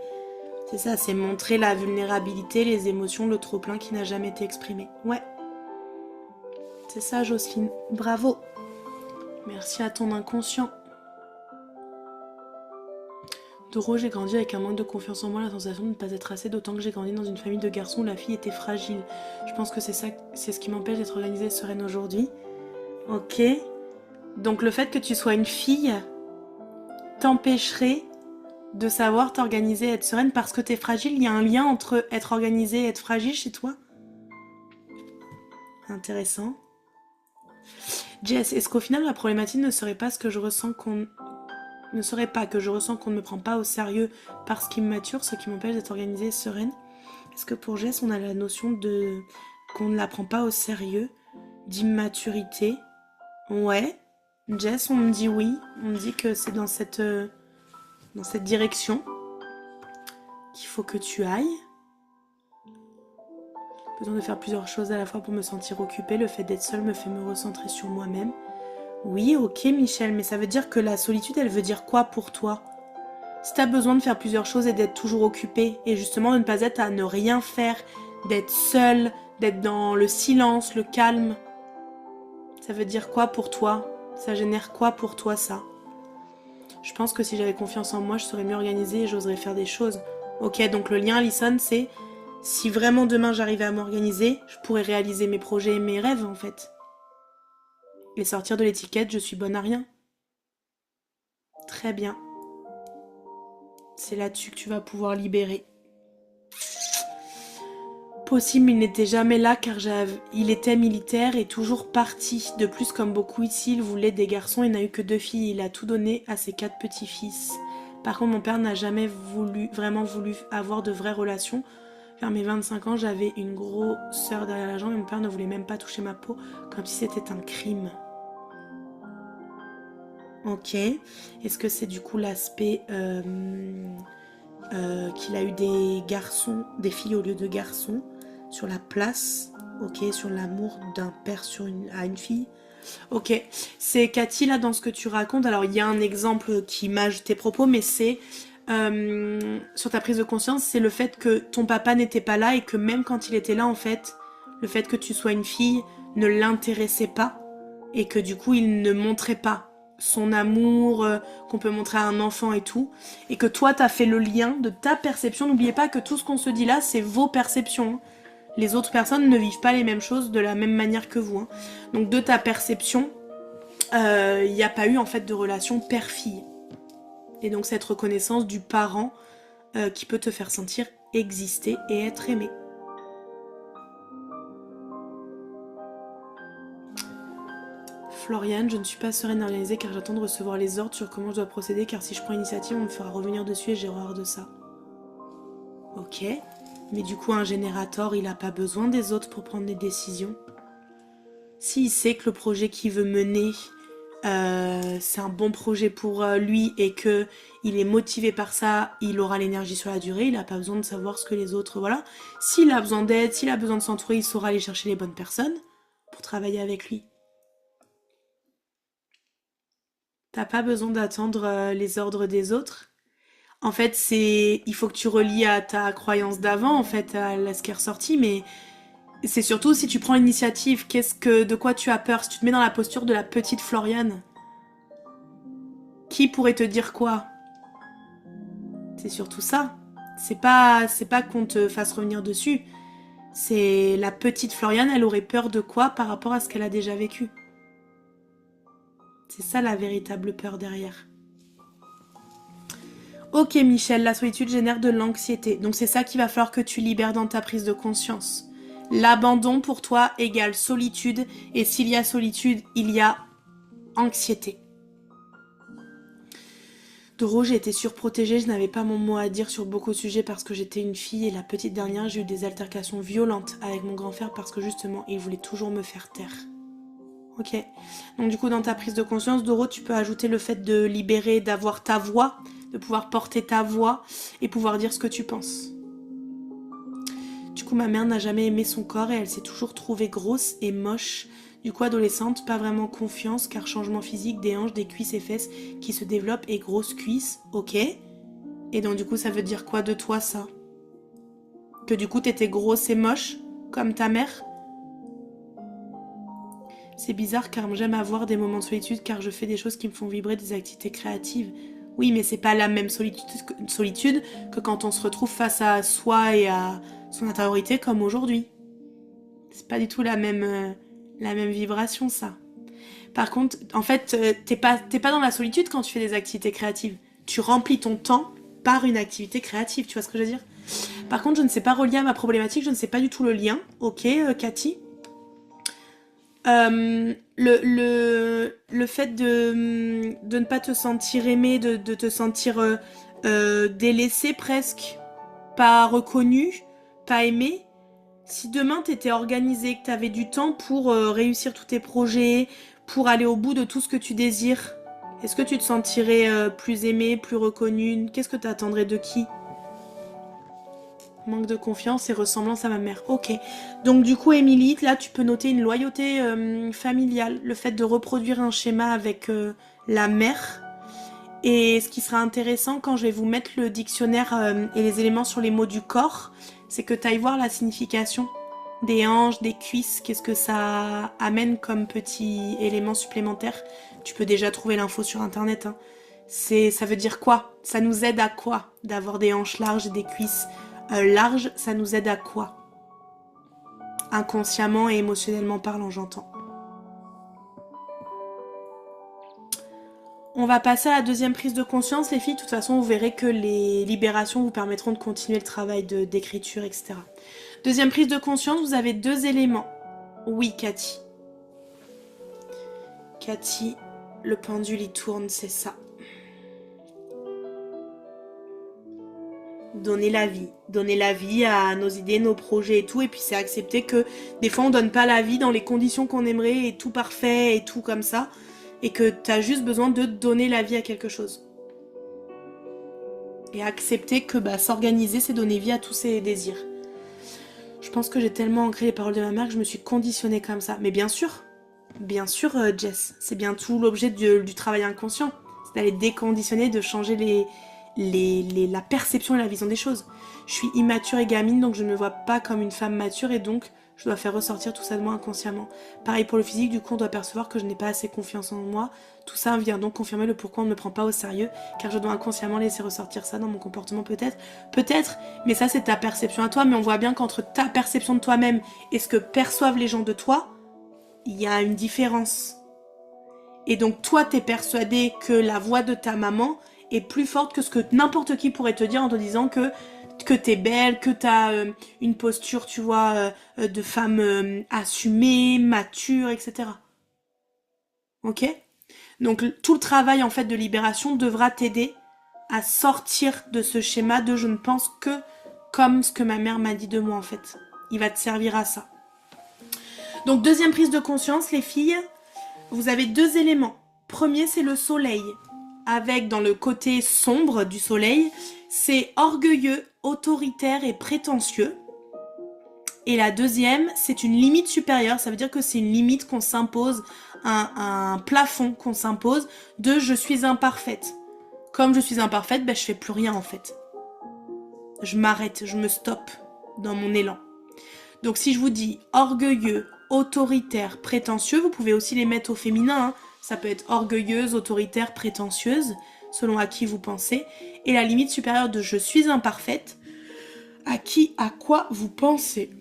C'est ça, c'est montrer la vulnérabilité, les émotions, le trop-plein qui n'a jamais été exprimé. Ouais. C'est ça, Jocelyne. Bravo. Merci à ton inconscient. Doro, j'ai grandi avec un manque de confiance en moi, la sensation de ne pas être assez, d'autant que j'ai grandi dans une famille de garçons où la fille était fragile. Je pense que c'est ce qui m'empêche d'être organisée et sereine aujourd'hui. Ok. Donc le fait que tu sois une fille t'empêcherait de savoir t'organiser et être sereine parce que t'es fragile. Il y a un lien entre être organisée et être fragile chez toi. Intéressant. Jess, est-ce qu'au final la problématique ne serait pas ce que je ressens qu'on ne serait pas que je ressens qu'on ne me prend pas au sérieux parce qu'il me mature, ce qui m'empêche d'être organisée et sereine? Est-ce que pour Jess on a la notion de qu'on ne la prend pas au sérieux, d'immaturité? Ouais. Jess, on me dit oui, on me dit que c'est dans cette direction qu'il faut que tu ailles. Besoin de faire plusieurs choses à la fois pour me sentir occupée. Le fait d'être seule me fait me recentrer sur moi-même. Oui, ok Michel, mais ça veut dire que la solitude, elle veut dire quoi pour toi? Si t'as besoin de faire plusieurs choses et d'être toujours occupée, et justement de ne pas être à ne rien faire, d'être seule, d'être dans le silence, le calme, ça veut dire quoi pour toi? Ça génère quoi pour toi ça? Je pense que si j'avais confiance en moi, je serais mieux organisée et j'oserais faire des choses. Ok, donc le lien, Alison, c'est si vraiment demain j'arrivais à m'organiser, je pourrais réaliser mes projets et mes rêves en fait. Et sortir de l'étiquette, je suis bonne à rien. Très bien. C'est là-dessus que tu vas pouvoir libérer. Possible, il n'était jamais là car il était militaire et toujours parti. De plus, comme beaucoup ici, il voulait des garçons et n'a eu que 2 filles. Il a tout donné à ses 4 petits-fils. Par contre, mon père n'a jamais vraiment voulu avoir de vraies relations. Vers mes 25 ans, j'avais une grosse sœur derrière la jambe et mon père ne voulait même pas toucher ma peau, comme si c'était un crime. Ok. Est-ce que c'est du coup l'aspect qu'il a eu des garçons, des filles au lieu de garçons, sur la place, ok, sur l'amour d'un père à une fille. Ok, c'est Cathy là dans ce que tu racontes. Alors il y a un exemple qui mâche tes propos, mais c'est sur ta prise de conscience, c'est le fait que ton papa n'était pas là et que même quand il était là, en fait, le fait que tu sois une fille ne l'intéressait pas et que du coup il ne montrait pas son amour qu'on peut montrer à un enfant et tout, et que toi t'as fait le lien de ta perception. N'oubliez pas que tout ce qu'on se dit là, c'est vos perceptions. Les autres personnes ne vivent pas les mêmes choses de la même manière que vous. Donc de ta perception, il n'y a pas eu en fait de relation père-fille. Et donc cette reconnaissance du parent qui peut te faire sentir exister et être aimé. Floriane, je ne suis pas sereine à réaliser car j'attends de recevoir les ordres sur comment je dois procéder car si je prends l'initiative, on me fera revenir dessus et j'ai horreur de ça. Ok, mais du coup un générateur, il n'a pas besoin des autres pour prendre des décisions. S'il sait que le projet qu'il veut mener, c'est un bon projet pour lui et que il est motivé par ça, il aura l'énergie sur la durée, il n'a pas besoin de savoir ce que les autres... Voilà. S'il a besoin d'aide, s'il a besoin de s'entourer, il saura aller chercher les bonnes personnes pour travailler avec lui. T'as pas besoin d'attendre les ordres des autres. En fait, il faut que tu relis à ta croyance d'avant, en fait, à ce qui est ressorti, mais c'est surtout si tu prends l'initiative, de quoi tu as peur? Si tu te mets dans la posture de la petite Floriane, qui pourrait te dire quoi? C'est surtout ça. C'est pas qu'on te fasse revenir dessus. C'est la petite Floriane, elle aurait peur de quoi par rapport à ce qu'elle a déjà vécu? C'est ça la véritable peur derrière. Ok Michel, la solitude génère de l'anxiété. Donc c'est ça qu'il va falloir que tu libères dans ta prise de conscience. L'abandon pour toi égale solitude. Et s'il y a solitude, il y a anxiété. Doro, j'ai été surprotégée, je n'avais pas mon mot à dire sur beaucoup de sujets parce que j'étais une fille et la petite dernière, j'ai eu des altercations violentes avec mon grand frère parce que justement, il voulait toujours me faire taire. Ok. Donc du coup, dans ta prise de conscience, Doro, tu peux ajouter le fait de libérer, d'avoir ta voix, de pouvoir porter ta voix et pouvoir dire ce que tu penses. Du coup, ma mère n'a jamais aimé son corps et elle s'est toujours trouvée grosse et moche. Du coup, adolescente, pas vraiment confiance, car changement physique, des hanches, des cuisses et fesses qui se développent et grosses cuisses, ok. Et donc du coup, ça veut dire quoi de toi, ça? Que du coup, t'étais grosse et moche, comme ta mère? C'est bizarre car j'aime avoir des moments de solitude car je fais des choses qui me font vibrer, des activités créatives. Oui, mais c'est pas la même solitude que quand on se retrouve face à soi et à son intériorité comme aujourd'hui. C'est pas du tout la même vibration, ça. Par contre, en fait, t'es pas dans la solitude quand tu fais des activités créatives. Tu remplis ton temps par une activité créative, tu vois ce que je veux dire? Par contre, je ne sais pas relier à ma problématique, je ne sais pas du tout le lien. Ok, Cathy. Le fait de ne pas te sentir aimé, de te sentir délaissé presque, pas reconnu, pas aimé. Si demain t'étais organisé, que t'avais du temps pour réussir tous tes projets, pour aller au bout de tout ce que tu désires, est-ce que tu te sentirais plus aimé, plus reconnu? Qu'est-ce que t'attendrais de qui? Manque de confiance et ressemblance à ma mère. Ok. Donc du coup, Émilie, là, tu peux noter une loyauté familiale, le fait de reproduire un schéma avec la mère. Et ce qui sera intéressant quand je vais vous mettre le dictionnaire et les éléments sur les mots du corps, c'est que tu ailles voir la signification des hanches, des cuisses, qu'est-ce que ça amène comme petit élément supplémentaire. Tu peux déjà trouver l'info sur internet. Hein. Ça veut dire quoi? Ça nous aide à quoi d'avoir des hanches larges et des cuisses larges? Ça nous aide à quoi? Inconsciemment et émotionnellement parlant, j'entends. On va passer à la deuxième prise de conscience, les filles. De toute façon, vous verrez que les libérations vous permettront de continuer le travail d'écriture, etc. Deuxième prise de conscience, vous avez deux éléments. Oui, Cathy. Cathy, le pendule, il tourne, c'est ça. Donner la vie à nos idées, nos projets et tout, et puis c'est accepter que des fois on donne pas la vie dans les conditions qu'on aimerait et tout parfait et tout comme ça, et que t'as juste besoin de donner la vie à quelque chose. Et accepter que s'organiser, c'est donner vie à tous ses désirs. Je pense que j'ai tellement ancré les paroles de ma mère que je me suis conditionnée comme ça. Mais bien sûr, Jess, c'est bien tout l'objet du travail inconscient. C'est d'aller déconditionner, de changer la perception et la vision des choses. Je suis immature et gamine, donc je ne me vois pas comme une femme mature et donc je dois faire ressortir tout ça de moi inconsciemment. Pareil pour le physique, du coup on doit percevoir que je n'ai pas assez confiance en moi. Tout ça vient donc confirmer le pourquoi on ne me prend pas au sérieux, car je dois inconsciemment laisser ressortir ça dans mon comportement peut-être, mais ça c'est ta perception à toi, mais on voit bien qu'entre ta perception de toi-même et ce que perçoivent les gens de toi, il y a une différence. Et donc toi t'es persuadé que la voix de ta maman est plus forte que ce que n'importe qui pourrait te dire en te disant que t'es belle, que t'as une posture, tu vois, de femme assumée, mature, etc. Ok? Donc tout le travail en fait de libération devra t'aider à sortir de ce schéma de je ne pense que comme ce que ma mère m'a dit de moi en fait. Il va te servir à ça. Donc deuxième prise de conscience, les filles, vous avez deux éléments. Premier, c'est le soleil. Avec dans le côté sombre du soleil, c'est orgueilleux, autoritaire et prétentieux. Et la deuxième, c'est une limite supérieure. Ça veut dire que c'est une limite qu'on s'impose, un plafond qu'on s'impose de je suis imparfaite. Comme je suis imparfaite, je fais plus rien en fait. Je m'arrête, je me stoppe dans mon élan. Donc si je vous dis orgueilleux, autoritaire, prétentieux, vous pouvez aussi les mettre au féminin. Hein. Ça peut être orgueilleuse, autoritaire, prétentieuse, selon à qui vous pensez. Et la limite supérieure de je suis imparfaite, à quoi vous pensez.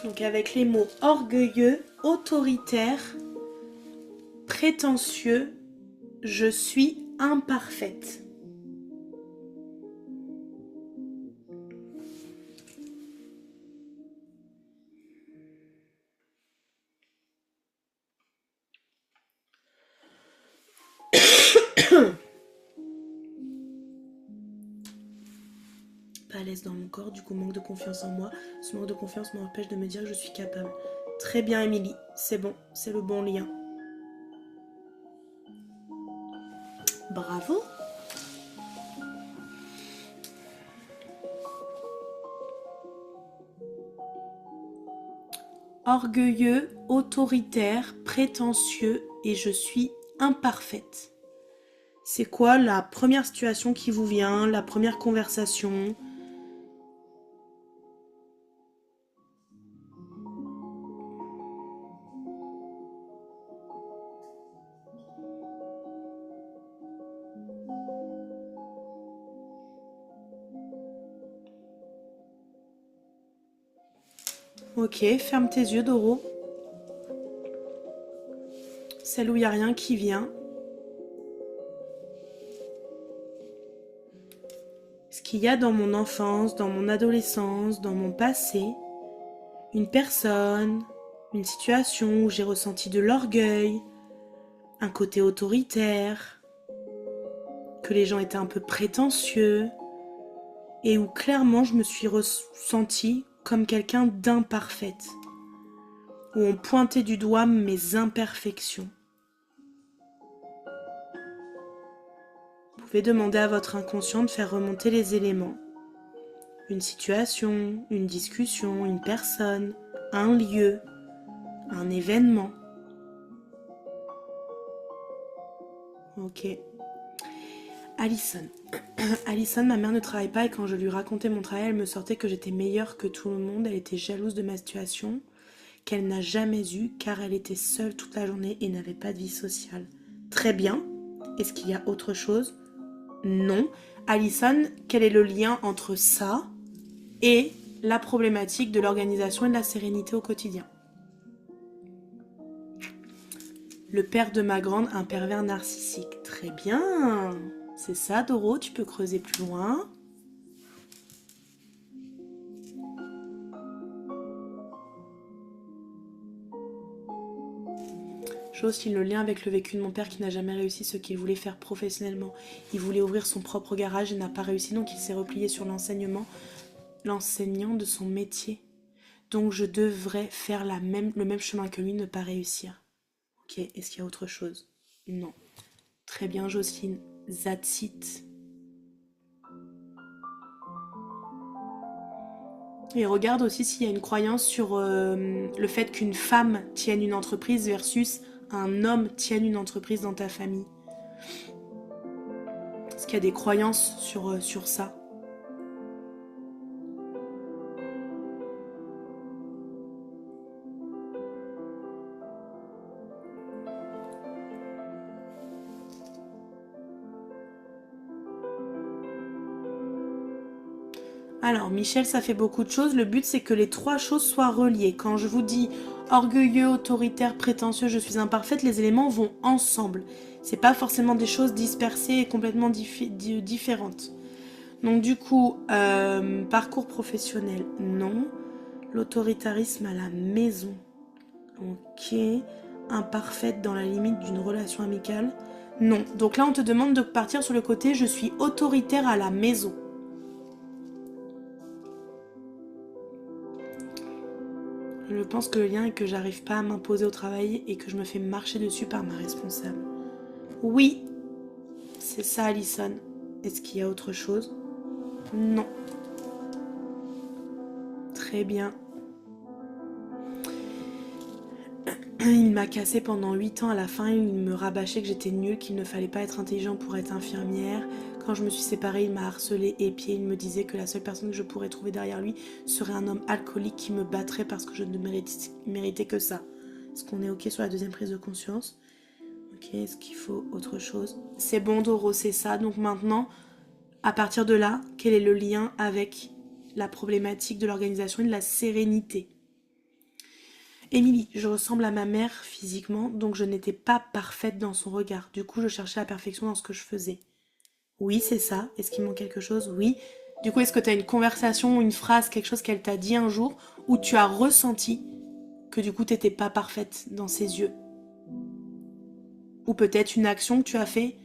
Donc avec les mots orgueilleux, autoritaire, prétentieux, je suis imparfaite. à l'aise dans mon corps, du coup manque de confiance en moi. Ce manque de confiance m'empêche de me dire que je suis capable. Très bien Émilie, c'est bon, c'est le bon lien. Bravo. Orgueilleux, autoritaire, prétentieux et je suis imparfaite. C'est quoi la première situation qui vous vient, la première conversation ? Ok, ferme tes yeux Doro. Celle où il n'y a rien qui vient. Ce qu'il y a dans mon enfance, dans mon adolescence, dans mon passé, une personne, une situation où j'ai ressenti de l'orgueil, un côté autoritaire, que les gens étaient un peu prétentieux, et où clairement je me suis ressentie comme quelqu'un d'imparfaite, où on pointait du doigt mes imperfections. Vous pouvez demander à votre inconscient de faire remonter les éléments. Une situation, une discussion, une personne, un lieu, un événement. Ok. Alison. Alison, ma mère ne travaille pas et quand je lui racontais mon travail, elle me sortait que j'étais meilleure que tout le monde. Elle était jalouse de ma situation, qu'elle n'a jamais eue car elle était seule toute la journée et n'avait pas de vie sociale. Très bien. Est-ce qu'il y a autre chose ? Non. Alison, quel est le lien entre ça et la problématique de l'organisation et de la sérénité au quotidien ? Le père de ma grande, un pervers narcissique. Très bien. C'est ça, Doro, tu peux creuser plus loin. J'ai aussi le lien avec le vécu de mon père qui n'a jamais réussi ce qu'il voulait faire professionnellement. Il voulait ouvrir son propre garage et n'a pas réussi, donc il s'est replié sur l'enseignant de son métier. Donc je devrais faire le même chemin que lui, ne pas réussir. Ok, est-ce qu'il y a autre chose ? Non. Très bien, Jocelyne. That's it. Et regarde aussi s'il y a une croyance sur le fait qu'une femme tienne une entreprise versus un homme tienne une entreprise dans ta famille. Est-ce qu'il y a des croyances sur ça ? Alors, Michel, ça fait beaucoup de choses. Le but, c'est que les trois choses soient reliées. Quand je vous dis orgueilleux, autoritaire, prétentieux, je suis imparfaite, les éléments vont ensemble. C'est pas forcément des choses dispersées et complètement différentes. Donc du coup, parcours professionnel, non. L'autoritarisme à la maison, ok. Imparfaite dans la limite d'une relation amicale, non. Donc là, on te demande de partir sur le côté « je suis autoritaire à la maison ». Je pense que le lien est que j'arrive pas à m'imposer au travail et que je me fais marcher dessus par ma responsable. Oui, c'est ça, Alison. Est-ce qu'il y a autre chose ? Non. Très bien. Il m'a cassé pendant 8 ans. À la fin, il me rabâchait que j'étais nulle, qu'il ne fallait pas être intelligent pour être infirmière. Quand je me suis séparée, il m'a harcelée, épiée. Il me disait que la seule personne que je pourrais trouver derrière lui serait un homme alcoolique qui me battrait parce que je ne méritais que ça. Est-ce qu'on est ok sur la deuxième prise de conscience ? Ok, est-ce qu'il faut autre chose ? C'est bon, Doro, c'est ça. Donc maintenant, à partir de là, quel est le lien avec la problématique de l'organisation et de la sérénité ? Émilie, je ressemble à ma mère physiquement, donc je n'étais pas parfaite dans son regard. Du coup, je cherchais la perfection dans ce que je faisais. Oui, c'est ça. Est-ce qu'il manque quelque chose ? Oui. Du coup, est-ce que tu as une conversation, une phrase, quelque chose qu'elle t'a dit un jour où tu as ressenti que du coup, tu n'étais pas parfaite dans ses yeux ? Ou peut-être une action que tu as fait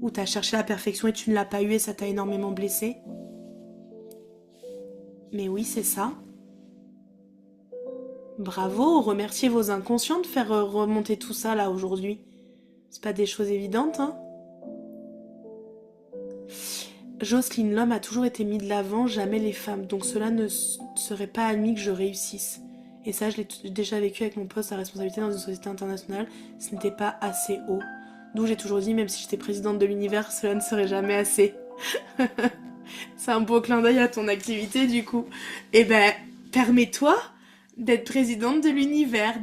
où tu as cherché la perfection et tu ne l'as pas eue et ça t'a énormément blessée ? Mais oui, c'est ça. Bravo, remerciez vos inconscients de faire remonter tout ça là aujourd'hui. C'est pas des choses évidentes, hein. Jocelyne, l'homme a toujours été mis de l'avant, jamais les femmes, donc cela ne serait pas admis que je réussisse. Et ça, je l'ai déjà vécu avec mon poste à responsabilité dans une société internationale, ce n'était pas assez haut. D'où j'ai toujours dit, même si j'étais présidente de l'univers, cela ne serait jamais assez. C'est un beau clin d'œil à ton activité du coup. Eh ben, permets-toi d'être présidente de l'univers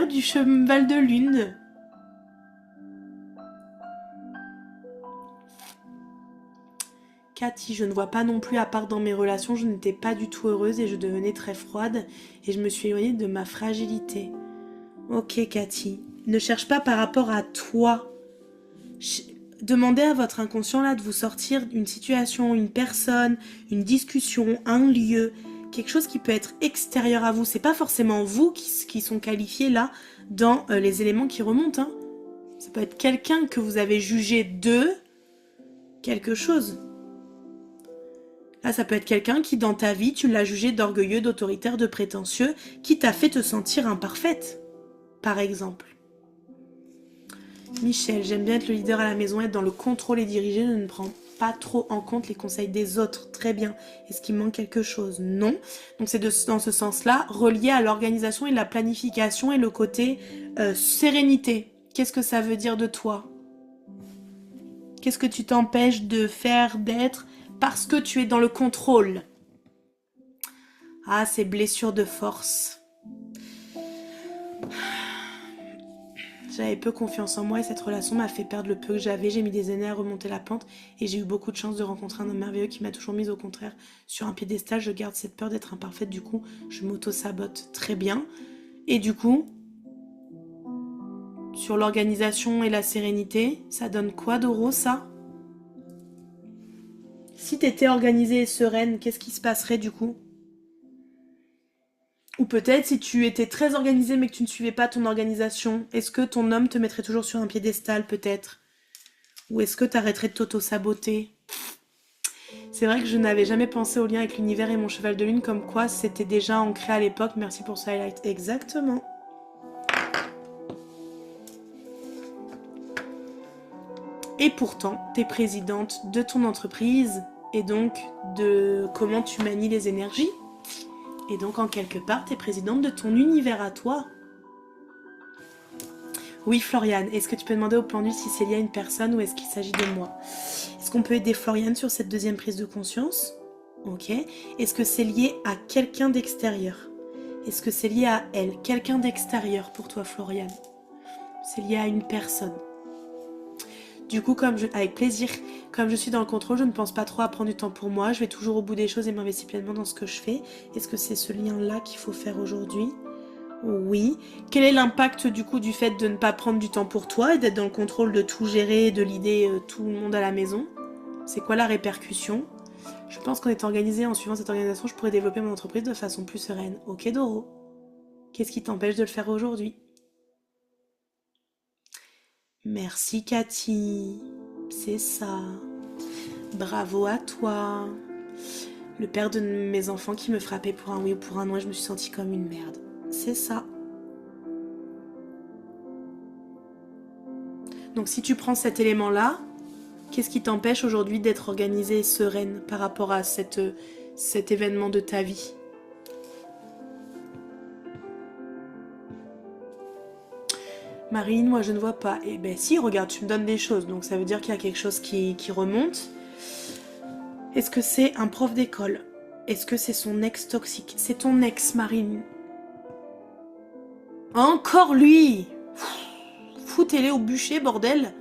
du cheval de lune. Cathy, je ne vois pas non plus, à part dans mes relations, je n'étais pas du tout heureuse et je devenais très froide et je me suis éloignée de ma fragilité. Ok Cathy, ne cherche pas par rapport à toi. Demandez à votre inconscient là de vous sortir d'une situation, une personne, une discussion, un lieu, quelque chose qui peut être extérieur à vous. C'est pas forcément vous qui sont qualifiés là dans les éléments qui remontent. Hein. Ça peut être quelqu'un que vous avez jugé de quelque chose. Là, ça peut être quelqu'un qui, dans ta vie, tu l'as jugé d'orgueilleux, d'autoritaire, de prétentieux, qui t'a fait te sentir imparfaite, par exemple. Michel, j'aime bien être le leader à la maison, être dans le contrôle et diriger, je ne prends pas trop en compte les conseils des autres. Très bien. Est-ce qu'il manque quelque chose? Non. Donc c'est dans ce sens-là, relié à l'organisation et la planification et le côté sérénité. Qu'est-ce que ça veut dire de toi? Qu'est-ce que tu t'empêches de faire, d'être, parce que tu es dans le contrôle? Ah, ces blessures de force. J'avais peu confiance en moi et cette relation m'a fait perdre le peu que j'avais. J'ai mis des années à remonter la pente et j'ai eu beaucoup de chance de rencontrer un homme merveilleux qui m'a toujours mise au contraire sur un piédestal. Je garde cette peur d'être imparfaite, du coup, je m'auto-sabote très bien. Et du coup, sur l'organisation et la sérénité, ça donne quoi, Doro, ça? Si t'étais organisée et sereine, qu'est-ce qui se passerait du coup? Ou peut-être si tu étais très organisée mais que tu ne suivais pas ton organisation, est-ce que ton homme te mettrait toujours sur un piédestal peut-être? Ou est-ce que t'arrêterais de t'auto-saboter? C'est vrai que je n'avais jamais pensé au lien avec l'univers et mon cheval de lune, comme quoi c'était déjà ancré à l'époque. Merci pour ce highlight. Exactement. Et pourtant, t'es présidente de ton entreprise et donc de comment tu manies les énergies. Et donc, en quelque part, t'es présidente de ton univers à toi. Oui, Floriane, est-ce que tu peux demander au pendu si c'est lié à une personne ou est-ce qu'il s'agit de moi? Est-ce qu'on peut aider Floriane sur cette deuxième prise de conscience? Ok. Est-ce que c'est lié à quelqu'un d'extérieur? Est-ce que c'est lié à elle? Quelqu'un d'extérieur pour toi, Floriane? C'est lié à une personne. Du coup, avec plaisir, comme je suis dans le contrôle, je ne pense pas trop à prendre du temps pour moi. Je vais toujours au bout des choses et m'investir pleinement dans ce que je fais. Est-ce que c'est ce lien-là qu'il faut faire aujourd'hui? Oui. Quel est l'impact du coup du fait de ne pas prendre du temps pour toi et d'être dans le contrôle de tout gérer, de l'idée tout le monde à la maison? C'est quoi la répercussion? Je pense qu'en étant organisée, en suivant cette organisation, je pourrais développer mon entreprise de façon plus sereine. Ok, Doro. Qu'est-ce qui t'empêche de le faire aujourd'hui? Merci, Cathy. C'est ça. Bravo à toi. Le père de mes enfants qui me frappait pour un oui ou pour un non et je me suis sentie comme une merde. C'est ça. Donc si tu prends cet élément-là, qu'est-ce qui t'empêche aujourd'hui d'être organisée et sereine par rapport à cet événement de ta vie? Marine, moi je ne vois pas. Eh ben si, regarde, tu me donnes des choses, donc ça veut dire qu'il y a quelque chose qui remonte. Est-ce que c'est un prof d'école? Est-ce que c'est son ex toxique? C'est ton ex, Marine. Encore lui! Foutez-les au bûcher, bordel!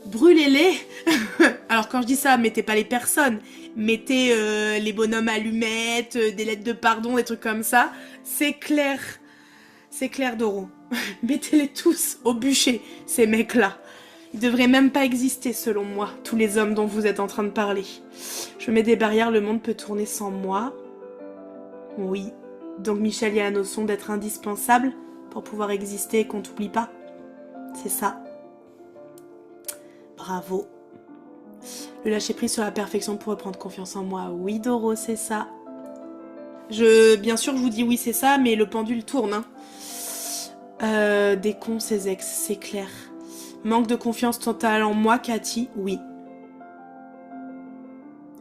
Brûlez-les! Alors quand je dis ça, mettez pas les personnes, mettez les bonhommes allumettes, des lettres de pardon, des trucs comme ça. C'est clair, Doro. Mettez-les tous au bûcher, ces mecs-là. Ils devraient même pas exister selon moi, tous les hommes dont vous êtes en train de parler. Je mets des barrières, le monde peut tourner sans moi. Oui. Donc Michel y a la notion d'être indispensable pour pouvoir exister et qu'on t'oublie pas. C'est ça. Bravo. Le lâcher prise sur la perfection pour reprendre confiance en moi. Oui, Doro, c'est ça. Bien sûr, je vous dis oui, c'est ça, mais le pendule tourne, hein. Des cons, ces ex, c'est clair. Manque de confiance totale en moi, Cathy, oui.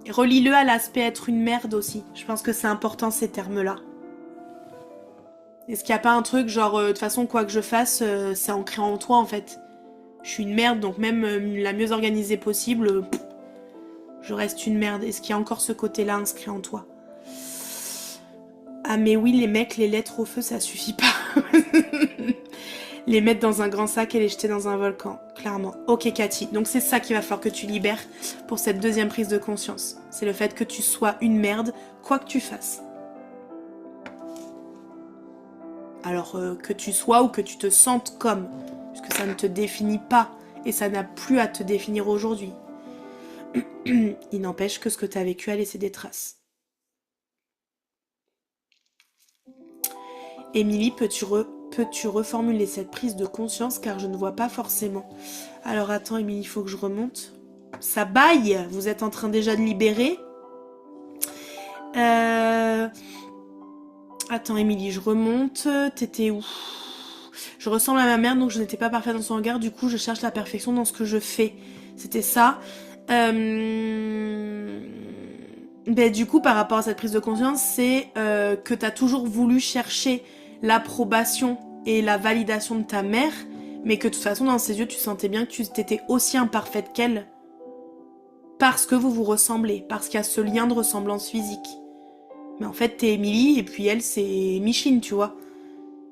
Relie-le à l'aspect être une merde aussi. Je pense que c'est important ces termes-là. Est-ce qu'il n'y a pas un truc genre, de toute façon, quoi que je fasse, c'est ancré en toi en fait. Je suis une merde, donc même la mieux organisée possible, je reste une merde. Est-ce qu'il y a encore ce côté-là inscrit en toi? Ah mais oui, les mecs, les lettres au feu, ça suffit pas. Les mettre dans un grand sac et les jeter dans un volcan, clairement. Ok Cathy, donc c'est ça qu'il va falloir que tu libères pour cette deuxième prise de conscience. C'est le fait que tu sois une merde, quoi que tu fasses. Alors que tu sois ou que tu te sentes comme, puisque ça ne te définit pas et ça n'a plus à te définir aujourd'hui. Il n'empêche que ce que tu as vécu a laissé des traces. Émilie, peux-tu reformuler cette prise de conscience car je ne vois pas forcément. Alors attends Émilie, il faut que je remonte. Ça baille. Vous êtes en train déjà de libérer. Attends Émilie, je remonte. T'étais où? Je ressemble à ma mère donc je n'étais pas parfaite dans son regard. Du coup je cherche la perfection dans ce que je fais. C'était ça. Du coup par rapport à cette prise de conscience, c'est que t'as toujours voulu chercher l'approbation et la validation de ta mère, mais que de toute façon dans ses yeux tu sentais bien que tu étais aussi imparfaite qu'elle, parce que vous vous ressemblez, parce qu'il y a ce lien de ressemblance physique. Mais en fait t'es Émilie et puis elle c'est Micheline, tu vois.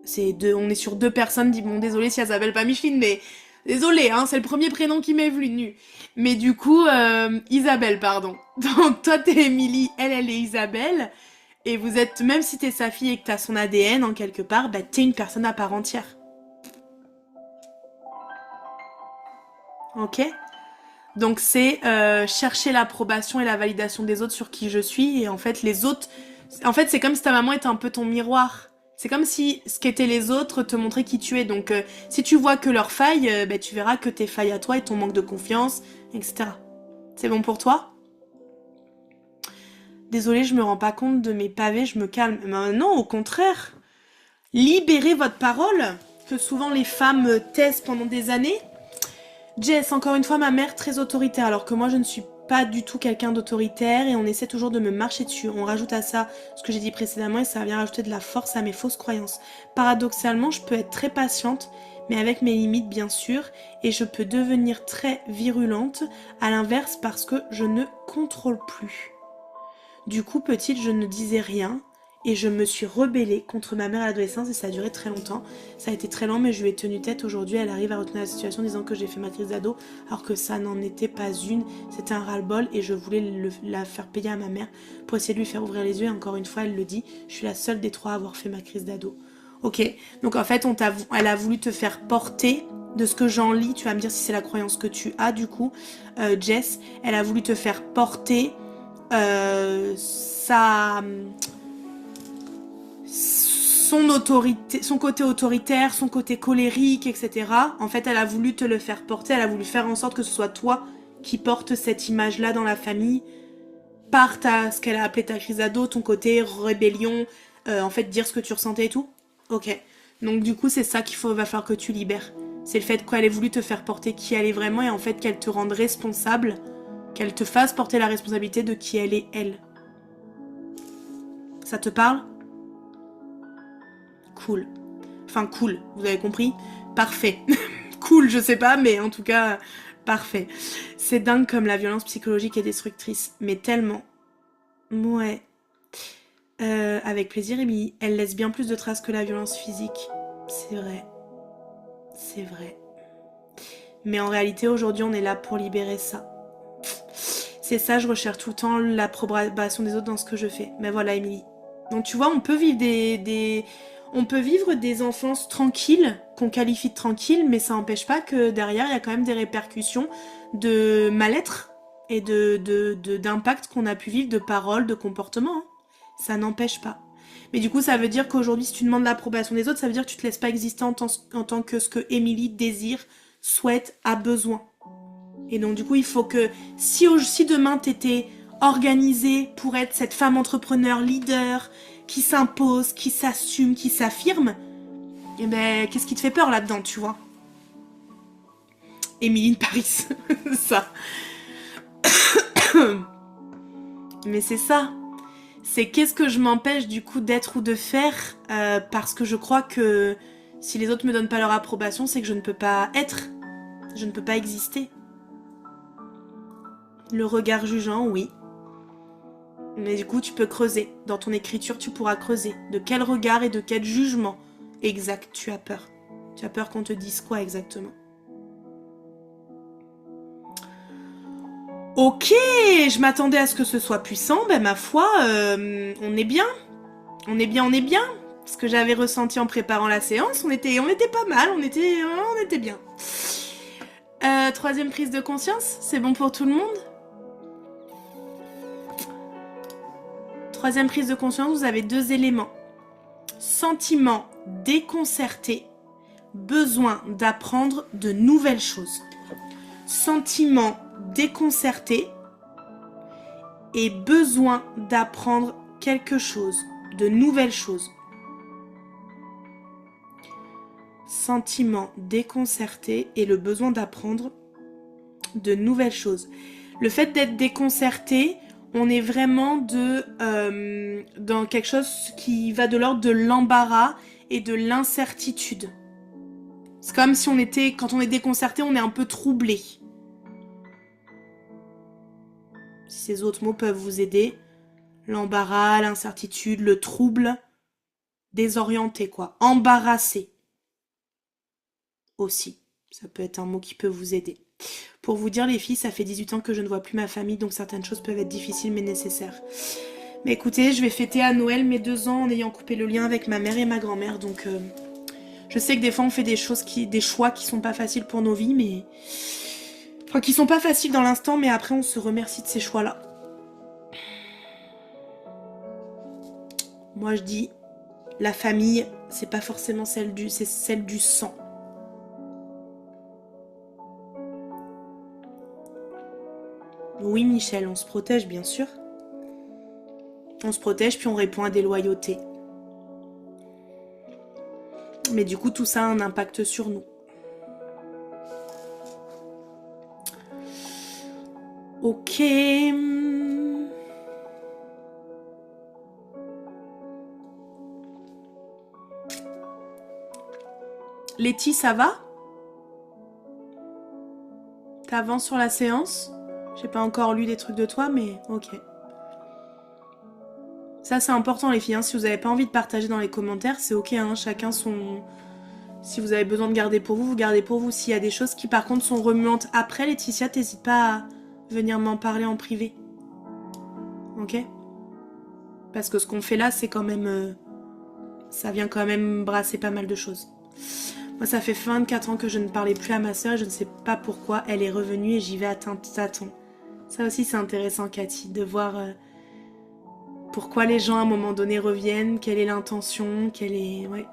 On est sur deux personnes, bon désolé si elles s'appellent pas Micheline, mais désolé, hein, c'est le premier prénom qui m'est venu. Mais du coup, Isabelle, pardon. Donc toi t'es Émilie, elle est Isabelle. Et vous êtes, même si t'es sa fille et que t'as son ADN en quelque part, bah t'es une personne à part entière. Ok? Donc c'est chercher l'approbation et la validation des autres sur qui je suis. Et en fait, les autres... En fait, c'est comme si ta maman était un peu ton miroir. C'est comme si ce qu'étaient les autres te montrait qui tu es. Donc si tu vois que leurs failles, tu verras que tes failles à toi et ton manque de confiance, etc. C'est bon pour toi? Désolée, je me rends pas compte de mes pavés, je me calme. Mais non, au contraire. Libérez votre parole, que souvent les femmes taisent pendant des années. Jess, encore une fois, ma mère très autoritaire, alors que moi je ne suis pas du tout quelqu'un d'autoritaire et on essaie toujours de me marcher dessus. On rajoute à ça ce que j'ai dit précédemment et ça vient rajouter de la force à mes fausses croyances. Paradoxalement, je peux être très patiente, mais avec mes limites bien sûr, et je peux devenir très virulente, à l'inverse parce que je ne contrôle plus. Du coup, petite, je ne disais rien et je me suis rebellée contre ma mère à l'adolescence et ça a duré très longtemps. Ça a été très lent, mais je lui ai tenu tête. Aujourd'hui, elle arrive à retenir la situation en disant que j'ai fait ma crise d'ado, alors que ça n'en était pas une. C'était un ras-le-bol et je voulais la faire payer à ma mère pour essayer de lui faire ouvrir les yeux. Et encore une fois, elle le dit, je suis la seule des trois à avoir fait ma crise d'ado. Ok, donc en fait, elle a voulu te faire porter de ce que j'en lis. Tu vas me dire si c'est la croyance que tu as du coup, Jess. Elle a voulu te faire porter son autorité, son côté autoritaire, son côté colérique, etc. En fait, elle a voulu te le faire porter, elle a voulu faire en sorte que ce soit toi qui porte cette image-là dans la famille par ce qu'elle a appelé ta crise d'ado, ton côté rébellion, en fait, dire ce que tu ressentais et tout. Ok. Donc du coup, c'est ça va falloir que tu libères. C'est le fait qu'elle ait voulu te faire porter qui elle est vraiment et en fait qu'elle te rende responsable, qu'elle te fasse porter la responsabilité de qui elle est, elle. Ça te parle? Cool. Enfin, cool, vous avez compris? Parfait. Cool, je sais pas, mais en tout cas, parfait. C'est dingue comme la violence psychologique est destructrice, mais tellement. Ouais. Avec plaisir, Émilie. Elle laisse bien plus de traces que la violence physique. C'est vrai. C'est vrai. Mais en réalité, aujourd'hui, on est là pour libérer ça. C'est ça, je recherche tout le temps l'approbation des autres dans ce que je fais. Mais voilà, Émilie. Donc tu vois, on peut vivre on peut vivre des enfances tranquilles, qu'on qualifie de tranquilles, mais ça n'empêche pas que derrière, il y a quand même des répercussions de mal-être et d'impact qu'on a pu vivre, de paroles, de comportements. Hein. Ça n'empêche pas. Mais du coup, ça veut dire qu'aujourd'hui, si tu demandes l'approbation des autres, ça veut dire que tu te laisses pas exister en tant que ce que Émilie désire, souhaite, a besoin. Et donc du coup, il faut que si demain t'étais organisée pour être cette femme entrepreneur, leader, qui s'impose, qui s'assume, qui s'affirme, eh ben, qu'est-ce qui te fait peur là-dedans, tu vois? Émilie de Paris, ça. Mais c'est ça. C'est qu'est-ce que je m'empêche du coup d'être ou de faire parce que je crois que si les autres me donnent pas leur approbation, c'est que je ne peux pas être. Je ne peux pas exister. Le regard jugeant, oui. Mais du coup, tu peux creuser. Dans ton écriture, tu pourras creuser. De quel regard et de quel jugement exact tu as peur? Tu as peur qu'on te dise quoi exactement? Ok, je m'attendais à ce que ce soit puissant. Ben ma foi, on est bien. On est bien, on est bien. Ce que j'avais ressenti en préparant la séance, on était pas mal, on était bien. Troisième prise de conscience, c'est bon pour tout le monde? Troisième prise de conscience, vous avez 2 éléments. Sentiment déconcerté, besoin d'apprendre de nouvelles choses. Sentiment déconcerté et besoin d'apprendre quelque chose, de nouvelles choses. Sentiment déconcerté et le besoin d'apprendre de nouvelles choses. Le fait d'être déconcerté, on est vraiment dans quelque chose qui va de l'ordre de l'embarras et de l'incertitude. C'est comme si quand on est déconcerté, on est un peu troublé. Si ces autres mots peuvent vous aider, l'embarras, l'incertitude, le trouble, désorienté quoi, embarrassé aussi. Ça peut être un mot qui peut vous aider. Pour vous dire les filles, ça fait 18 ans que je ne vois plus ma famille, donc certaines choses peuvent être difficiles mais nécessaires. Mais écoutez, je vais fêter à Noël mes 2 ans en ayant coupé le lien avec ma mère et ma grand-mère, donc je sais que des fois on fait des choix qui sont pas faciles pour nos vies, mais enfin qui sont pas faciles dans l'instant, mais après on se remercie de ces choix-là. Moi je dis, la famille, c'est pas forcément c'est celle du sang. Oui Michel, on se protège bien sûr. On se protège puis on répond à des loyautés. Mais du coup tout ça a un impact sur nous. Ok. Letty, ça va? T'avances sur la séance? J'ai pas encore lu des trucs de toi, mais ok. Ça, c'est important, les filles. Hein. Si vous avez pas envie de partager dans les commentaires, c'est ok. Hein. Chacun son... Si vous avez besoin de garder pour vous, vous gardez pour vous. S'il y a des choses qui, par contre, sont remuantes après, Laetitia, t'hésites pas à venir m'en parler en privé. Ok? Parce que ce qu'on fait là, c'est quand même... ça vient quand même brasser pas mal de choses. Moi, ça fait 24 ans que je ne parlais plus à ma soeur et je ne sais pas pourquoi. Elle est revenue et j'y vais à tâtons. Ça aussi, c'est intéressant, Cathy, de voir pourquoi les gens, à un moment donné, reviennent, quelle est l'intention, Ouais.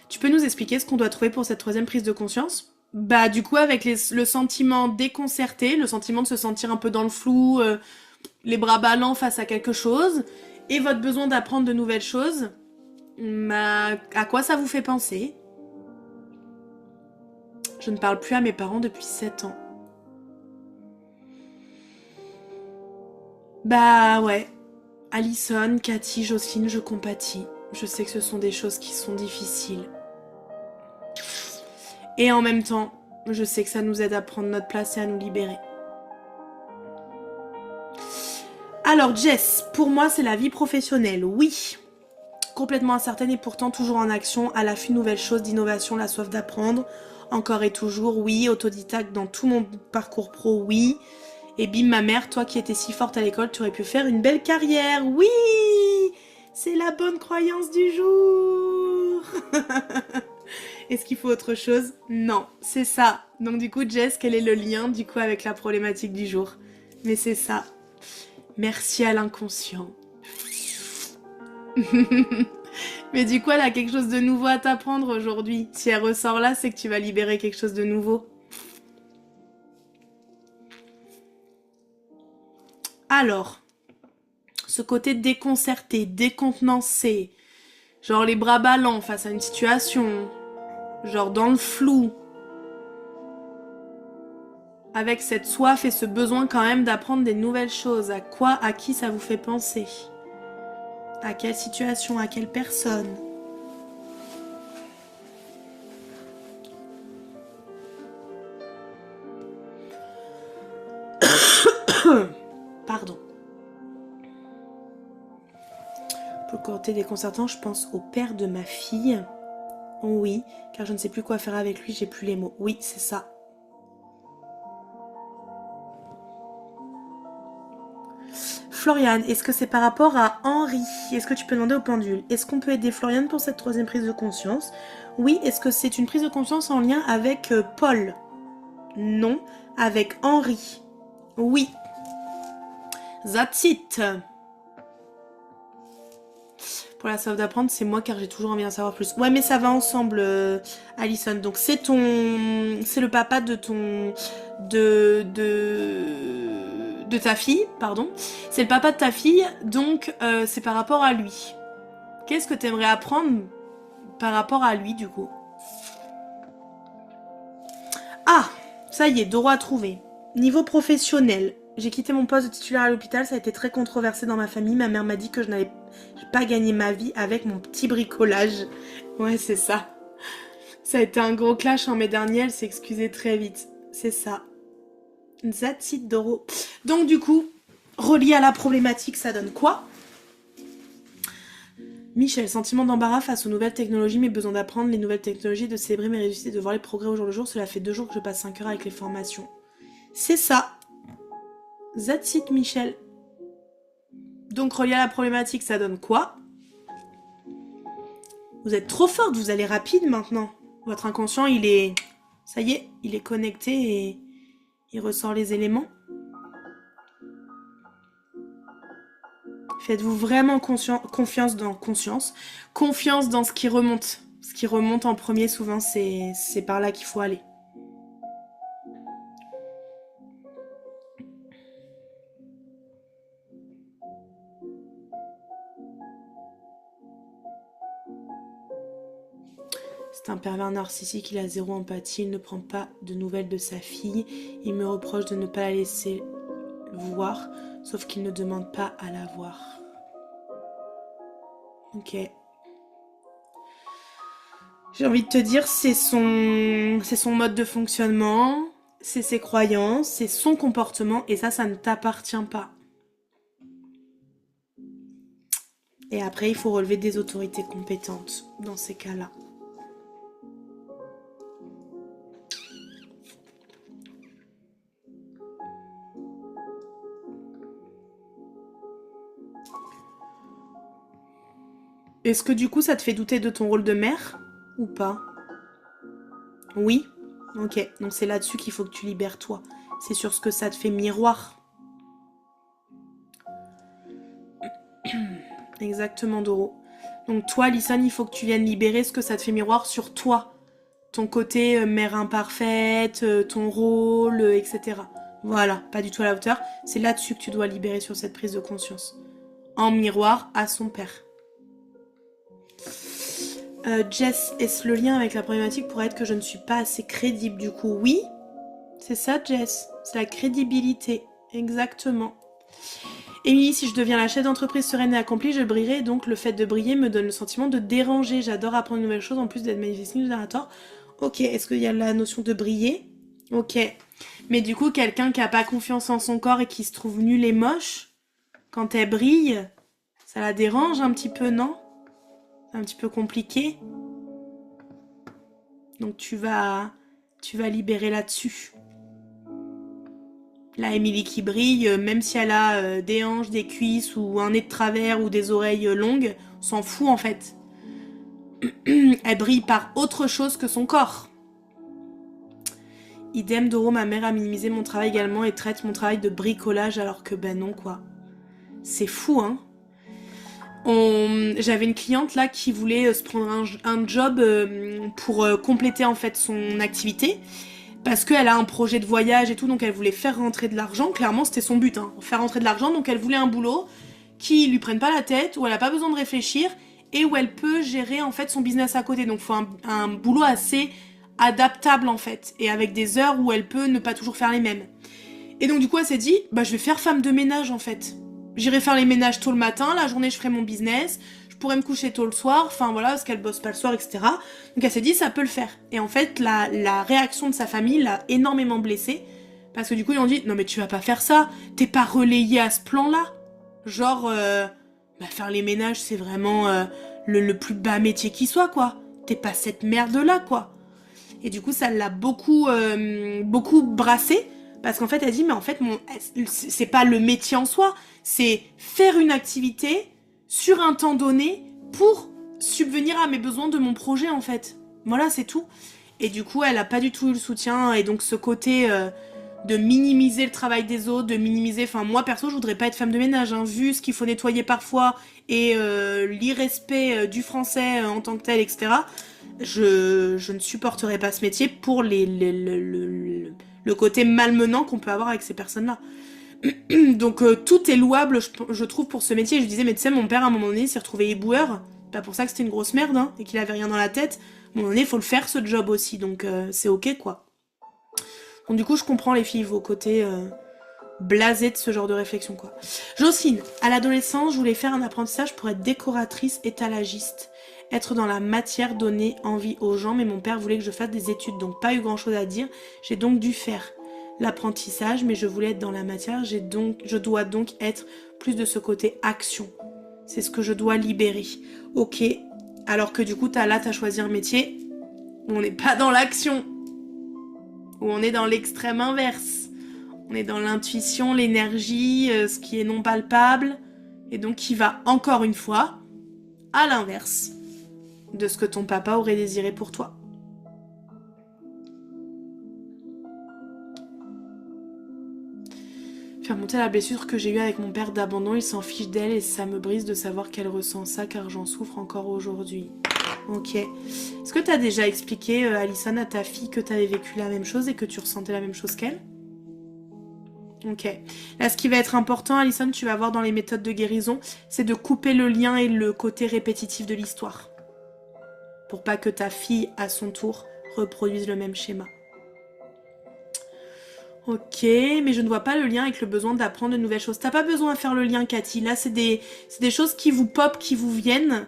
Tu peux nous expliquer ce qu'on doit trouver pour cette troisième prise de conscience? Bah, du coup, avec le sentiment déconcerté, le sentiment de se sentir un peu dans le flou, les bras ballants face à quelque chose, et votre besoin d'apprendre de nouvelles choses, à quoi ça vous fait penser? Je ne parle plus à mes parents depuis 7 ans. Bah ouais. Alison, Cathy, Jocelyne, je compatis. Je sais que ce sont des choses qui sont difficiles. Et en même temps, je sais que ça nous aide à prendre notre place et à nous libérer. Alors Jess, pour moi c'est la vie professionnelle, oui. Complètement incertaine et pourtant toujours en action, à l'affût de nouvelles choses, d'innovation, la soif d'apprendre. Encore et toujours, oui. Autodidacte dans tout mon parcours pro, oui. Et bim, ma mère, toi qui étais si forte à l'école, tu aurais pu faire une belle carrière, oui. C'est la bonne croyance du jour. Est-ce qu'il faut autre chose? Non, c'est ça. Donc du coup, Jess, quel est le lien du coup avec la problématique du jour? Mais c'est ça. Merci à l'inconscient. Mais du coup, elle a quelque chose de nouveau à t'apprendre aujourd'hui. Si elle ressort là, c'est que tu vas libérer quelque chose de nouveau. Alors, ce côté déconcerté, décontenancé, genre les bras ballants face à une situation, genre dans le flou, avec cette soif et ce besoin quand même d'apprendre des nouvelles choses. À qui ça vous fait penser? À quelle situation? À quelle personne? Pardon. Pour le côté déconcertant, je pense au père de ma fille. Oui, car je ne sais plus quoi faire avec lui, j'ai plus les mots. Oui, c'est ça. Floriane, est-ce que c'est par rapport à Henri? Est-ce que tu peux demander au pendule? Est-ce qu'on peut aider Floriane pour cette troisième prise de conscience? Oui, est-ce que c'est une prise de conscience en lien avec Paul? Non, avec Henri. Oui. That's it. Pour la soif d'apprendre, c'est moi car j'ai toujours envie d'en savoir plus. Ouais, mais ça va ensemble, Alison. Donc c'est le papa de de ta fille, pardon. C'est le papa de ta fille, donc c'est par rapport à lui. Qu'est-ce que t'aimerais apprendre par rapport à lui, du coup? Ah, ça y est, Doro a trouvé. Niveau professionnel, j'ai quitté mon poste de titulaire à l'hôpital, ça a été très controversé dans ma famille. Ma mère m'a dit que je n'allais pas gagner ma vie avec mon petit bricolage. Ouais, c'est ça. Ça a été un gros clash en mai dernier, elle s'est excusée très vite. C'est ça. That's it, Doro. Donc du coup, relié à la problématique, ça donne quoi? Michel, sentiment d'embarras face aux nouvelles technologies, mais besoin d'apprendre les nouvelles technologies, de célébrer mes réussites et de voir les progrès au jour le jour. Cela fait 2 jours que je passe 5 heures avec les formations. C'est ça. That's it, Michel. Donc, relié à la problématique, ça donne quoi? Vous êtes trop forte, vous allez rapide maintenant. Votre inconscient, il est... Ça y est, il est connecté et il ressort les éléments. Faites-vous vraiment confiance dans ce qui remonte. Ce qui remonte en premier, souvent, c'est par là qu'il faut aller. C'est un pervers narcissique, il a zéro empathie, il ne prend pas de nouvelles de sa fille. Il me reproche de ne pas la laisser voir, sauf qu'il ne demande pas à la voir. Ok. J'ai envie de te dire, c'est son mode de fonctionnement, c'est ses croyances, c'est son comportement, et ça ne t'appartient pas. Et après, il faut relever des autorités compétentes dans ces cas-là. Est-ce que du coup, ça te fait douter de ton rôle de mère ou pas? Oui. Ok, donc c'est là-dessus qu'il faut que tu libères toi. C'est sur ce que ça te fait miroir. Exactement, Doro. Donc toi, Alison, il faut que tu viennes libérer ce que ça te fait miroir sur toi. Ton côté mère imparfaite, ton rôle, etc. Voilà, pas du tout à la hauteur. C'est là-dessus que tu dois libérer sur cette prise de conscience. En miroir à son père. Jess, est-ce le lien avec la problématique pourrait être que je ne suis pas assez crédible du coup? Oui, c'est ça Jess, c'est la crédibilité, exactement. Émilie, si je deviens la chef d'entreprise sereine et accomplie, je brillerai, donc le fait de briller me donne le sentiment de déranger. J'adore apprendre de nouvelles choses en plus d'être manifesting narrator. Ok, est-ce qu'il y a la notion de briller? Ok, mais du coup, quelqu'un qui a pas confiance en son corps et qui se trouve nul et moche, quand elle brille, ça la dérange un petit peu, non? Un petit peu compliqué. Donc tu vas libérer là-dessus. La Émilie qui brille, même si elle a des hanches, des cuisses ou un nez de travers ou des oreilles longues, on s'en fout en fait. Elle brille par autre chose que son corps. Idem, Doro, ma mère a minimisé mon travail également et traite mon travail de bricolage alors que ben non quoi. C'est fou hein. J'avais une cliente là qui voulait se prendre un job pour compléter en fait son activité parce qu'elle a un projet de voyage et tout, donc elle voulait faire rentrer de l'argent. Clairement c'était son but, hein, faire rentrer de l'argent, donc elle voulait un boulot qui lui prennent pas la tête, où elle a pas besoin de réfléchir et où elle peut gérer en fait son business à côté. Donc faut un boulot assez adaptable en fait et avec des heures où elle peut ne pas toujours faire les mêmes. Et donc du coup elle s'est dit bah je vais faire femme de ménage en fait. J'irai faire les ménages tôt le matin, la journée je ferai mon business, je pourrais me coucher tôt le soir, enfin voilà parce qu'elle bosse pas le soir etc. Donc elle s'est dit ça peut le faire. Et en fait la réaction de sa famille l'a énormément blessée parce que du coup ils ont dit non mais tu vas pas faire ça, t'es pas relayée à ce plan là. Genre bah faire les ménages c'est vraiment le plus bas métier qui soit quoi. T'es pas cette merde là quoi. Et du coup ça l'a beaucoup brassée. Parce qu'en fait, elle dit, mais en fait, c'est pas le métier en soi, c'est faire une activité sur un temps donné pour subvenir à mes besoins de mon projet, en fait. Voilà, c'est tout. Et du coup, elle a pas du tout eu le soutien, et donc ce côté de minimiser le travail des autres, de minimiser... Enfin, moi, perso, je voudrais pas être femme de ménage, hein, vu ce qu'il faut nettoyer parfois, et l'irrespect du français en tant que tel, etc., je ne supporterais pas ce métier pour le côté malmenant qu'on peut avoir avec ces personnes-là. Donc tout est louable, je trouve, pour ce métier. Je disais, mais tu sais, mon père, à un moment donné, s'est retrouvé éboueur. Pas pour ça que c'était une grosse merde, hein, et qu'il avait rien dans la tête. À un moment donné, il faut le faire, ce job aussi. Donc c'est ok, quoi. Donc du coup, je comprends les filles, vos côtés blasés de ce genre de réflexion, quoi. Jocelyne, à l'adolescence, je voulais faire un apprentissage pour être décoratrice étalagiste. Être dans la matière, donner envie aux gens, mais mon père voulait que je fasse des études, donc pas eu grand chose à dire. J'ai donc dû faire l'apprentissage, mais je voulais être dans la matière, je dois donc être plus de ce côté action. C'est ce que je dois libérer. Ok, alors que du coup, t'as choisi un métier où on n'est pas dans l'action, où on est dans l'extrême inverse. On est dans l'intuition, l'énergie, ce qui est non palpable, et donc qui va encore une fois à l'inverse de ce que ton papa aurait désiré pour toi. Faire monter la blessure que j'ai eue avec mon père d'abandon, il s'en fiche d'elle et ça me brise de savoir qu'elle ressent ça car j'en souffre encore aujourd'hui. Ok. Est-ce que t'as déjà expliqué, Alison, à ta fille que t'avais vécu la même chose et que tu ressentais la même chose qu'elle ? Ok. Là, ce qui va être important, Alison, tu vas voir dans les méthodes de guérison, c'est de couper le lien et le côté répétitif de l'histoire. Pour pas que ta fille, à son tour, reproduise le même schéma. Ok, mais je ne vois pas le lien avec le besoin d'apprendre de nouvelles choses. T'as pas besoin de faire le lien, Cathy. Là, c'est des choses qui vous pop, qui vous viennent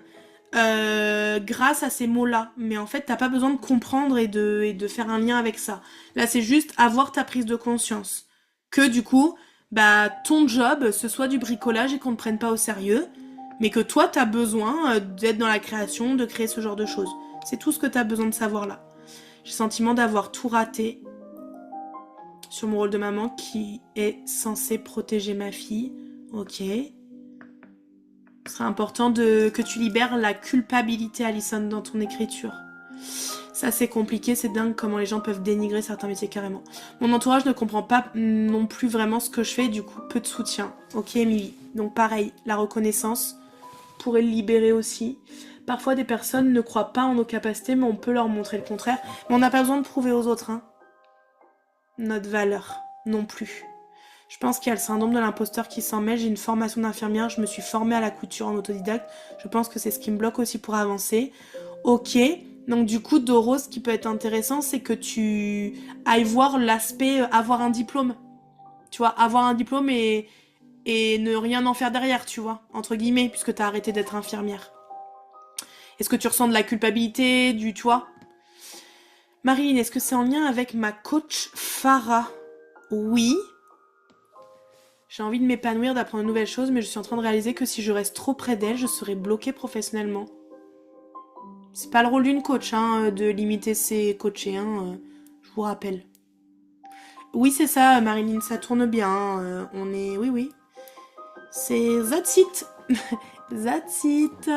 grâce à ces mots-là. Mais en fait, t'as pas besoin de comprendre et de faire un lien avec ça. Là, c'est juste avoir ta prise de conscience. Que du coup, bah, ton job, ce soit du bricolage et qu'on ne prenne pas au sérieux. Mais que toi, t'as besoin d'être dans la création, de créer ce genre de choses. C'est tout ce que t'as besoin de savoir là. J'ai le sentiment d'avoir tout raté sur mon rôle de maman qui est censé protéger ma fille. Ok. Ce serait important que tu libères la culpabilité, Alison, dans ton écriture. Ça, c'est compliqué, c'est dingue comment les gens peuvent dénigrer certains métiers carrément. Mon entourage ne comprend pas non plus vraiment ce que je fais, du coup, peu de soutien. Ok, Emily. Donc pareil, la reconnaissance pourrait le libérer aussi. Parfois, des personnes ne croient pas en nos capacités, mais on peut leur montrer le contraire. Mais on n'a pas besoin de prouver aux autres, hein, notre valeur, non plus. Je pense qu'il y a le syndrome de l'imposteur qui s'en mêle. J'ai une formation d'infirmière, je me suis formée à la couture en autodidacte. Je pense que c'est ce qui me bloque aussi pour avancer. Ok, donc du coup, Doro, ce qui peut être intéressant, c'est que tu ailles voir l'aspect avoir un diplôme. Tu vois, avoir un diplôme et ne rien en faire derrière, tu vois, entre guillemets, puisque t'as arrêté d'être infirmière. Est-ce que tu ressens de la culpabilité, tu vois ? Marilyn, est-ce que c'est en lien avec ma coach Farah ? Oui. J'ai envie de m'épanouir, d'apprendre de nouvelles choses, mais je suis en train de réaliser que si je reste trop près d'elle, je serai bloquée professionnellement. C'est pas le rôle d'une coach, hein, de limiter ses coachés, hein, je vous rappelle. Oui, c'est ça, Marilyn, ça tourne bien, hein, on est... Oui. C'est that's it. That's it.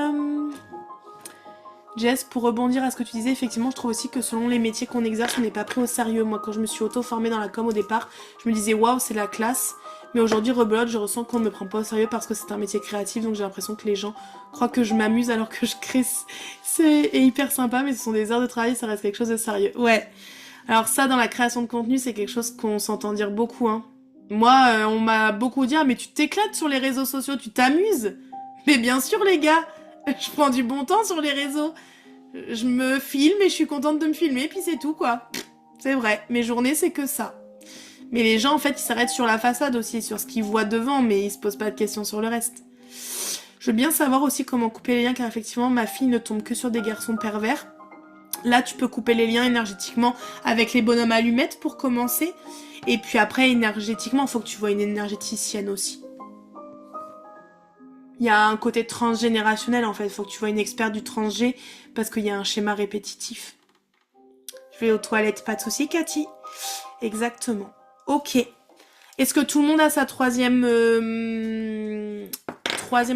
Jess, pour rebondir à ce que tu disais, effectivement, je trouve aussi que selon les métiers qu'on exerce, on n'est pas pris au sérieux. Moi, quand je me suis auto-formée dans la com au départ, je me disais waouh, c'est la classe. Mais aujourd'hui, rebelote, je ressens qu'on ne me prend pas au sérieux parce que c'est un métier créatif, donc j'ai l'impression que les gens croient que je m'amuse alors que je crée. C'est hyper sympa, mais ce sont des heures de travail, ça reste quelque chose de sérieux. Ouais. Alors ça, dans la création de contenu, c'est quelque chose qu'on s'entend dire beaucoup, hein. Moi, on m'a beaucoup dit, ah, mais tu t'éclates sur les réseaux sociaux, tu t'amuses. Mais bien sûr, les gars, je prends du bon temps sur les réseaux. Je me filme et je suis contente de me filmer, puis c'est tout, quoi. C'est vrai, mes journées, c'est que ça. Mais les gens, en fait, ils s'arrêtent sur la façade aussi, sur ce qu'ils voient devant, mais ils se posent pas de questions sur le reste. Je veux bien savoir aussi comment couper les liens, car effectivement, ma fille ne tombe que sur des garçons pervers. Là, tu peux couper les liens énergétiquement avec les bonhommes allumettes pour commencer. Et puis après, énergétiquement, il faut que tu vois une énergéticienne aussi. Il y a un côté transgénérationnel en fait, il faut que tu vois une experte du transgé parce qu'il y a un schéma répétitif. Je vais aux toilettes, pas de soucis, Cathy. Exactement. Ok. Est-ce que tout le monde a sa troisième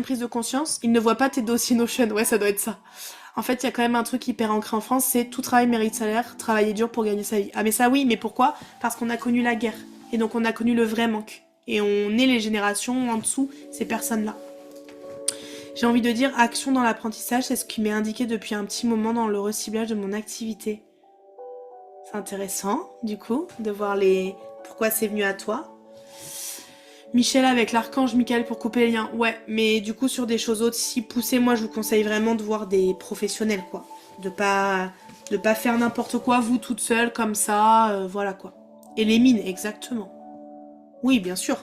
prise de conscience? Il ne voit pas tes dossiers Notion, ouais, ça doit être ça. En fait, il y a quand même un truc hyper ancré en France, c'est tout travail mérite salaire, travailler dur pour gagner sa vie. Ah mais ça oui, mais pourquoi? Parce qu'on a connu la guerre. Et donc on a connu le vrai manque. Et on est les générations en dessous, ces personnes-là. J'ai envie de dire action dans l'apprentissage, c'est ce qui m'est indiqué depuis un petit moment dans le reciblage de mon activité. C'est intéressant, du coup, de voir les... pourquoi c'est venu à toi. Michel avec l'archange Michael pour couper les liens. Ouais, mais du coup, sur des choses aussi poussées, moi, je vous conseille vraiment de voir des professionnels, quoi. De pas faire n'importe quoi, vous, toute seule, comme ça, voilà, quoi. Et les mines, exactement. Oui, bien sûr.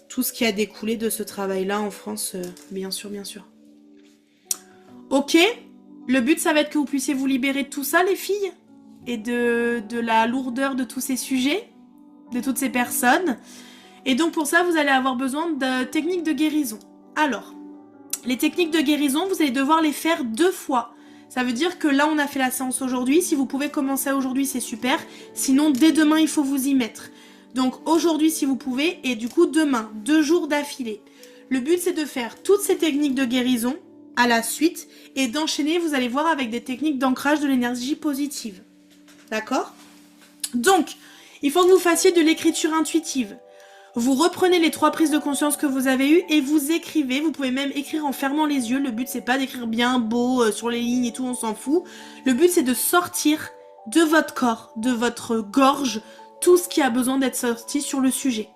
Tout ce qui a découlé de ce travail-là en France, bien sûr, bien sûr. Ok, le but, ça va être que vous puissiez vous libérer de tout ça, les filles, et de la lourdeur de tous ces sujets, de toutes ces personnes. Et donc pour ça, vous allez avoir besoin de techniques de guérison. Alors, les techniques de guérison, vous allez devoir les faire 2 fois. Ça veut dire que là, on a fait la séance aujourd'hui. Si vous pouvez commencer aujourd'hui, c'est super. Sinon, dès demain, il faut vous y mettre. Donc aujourd'hui, si vous pouvez, et du coup, demain, 2 jours d'affilée. Le but, c'est de faire toutes ces techniques de guérison à la suite et d'enchaîner, vous allez voir, avec des techniques d'ancrage de l'énergie positive. D'accord? Donc, il faut que vous fassiez de l'écriture intuitive. Vous reprenez les 3 prises de conscience que vous avez eues et vous écrivez. Vous pouvez même écrire en fermant les yeux. Le but, c'est pas d'écrire bien beau sur les lignes et tout, on s'en fout. Le but, c'est de sortir de votre corps, de votre gorge, tout ce qui a besoin d'être sorti sur le sujet.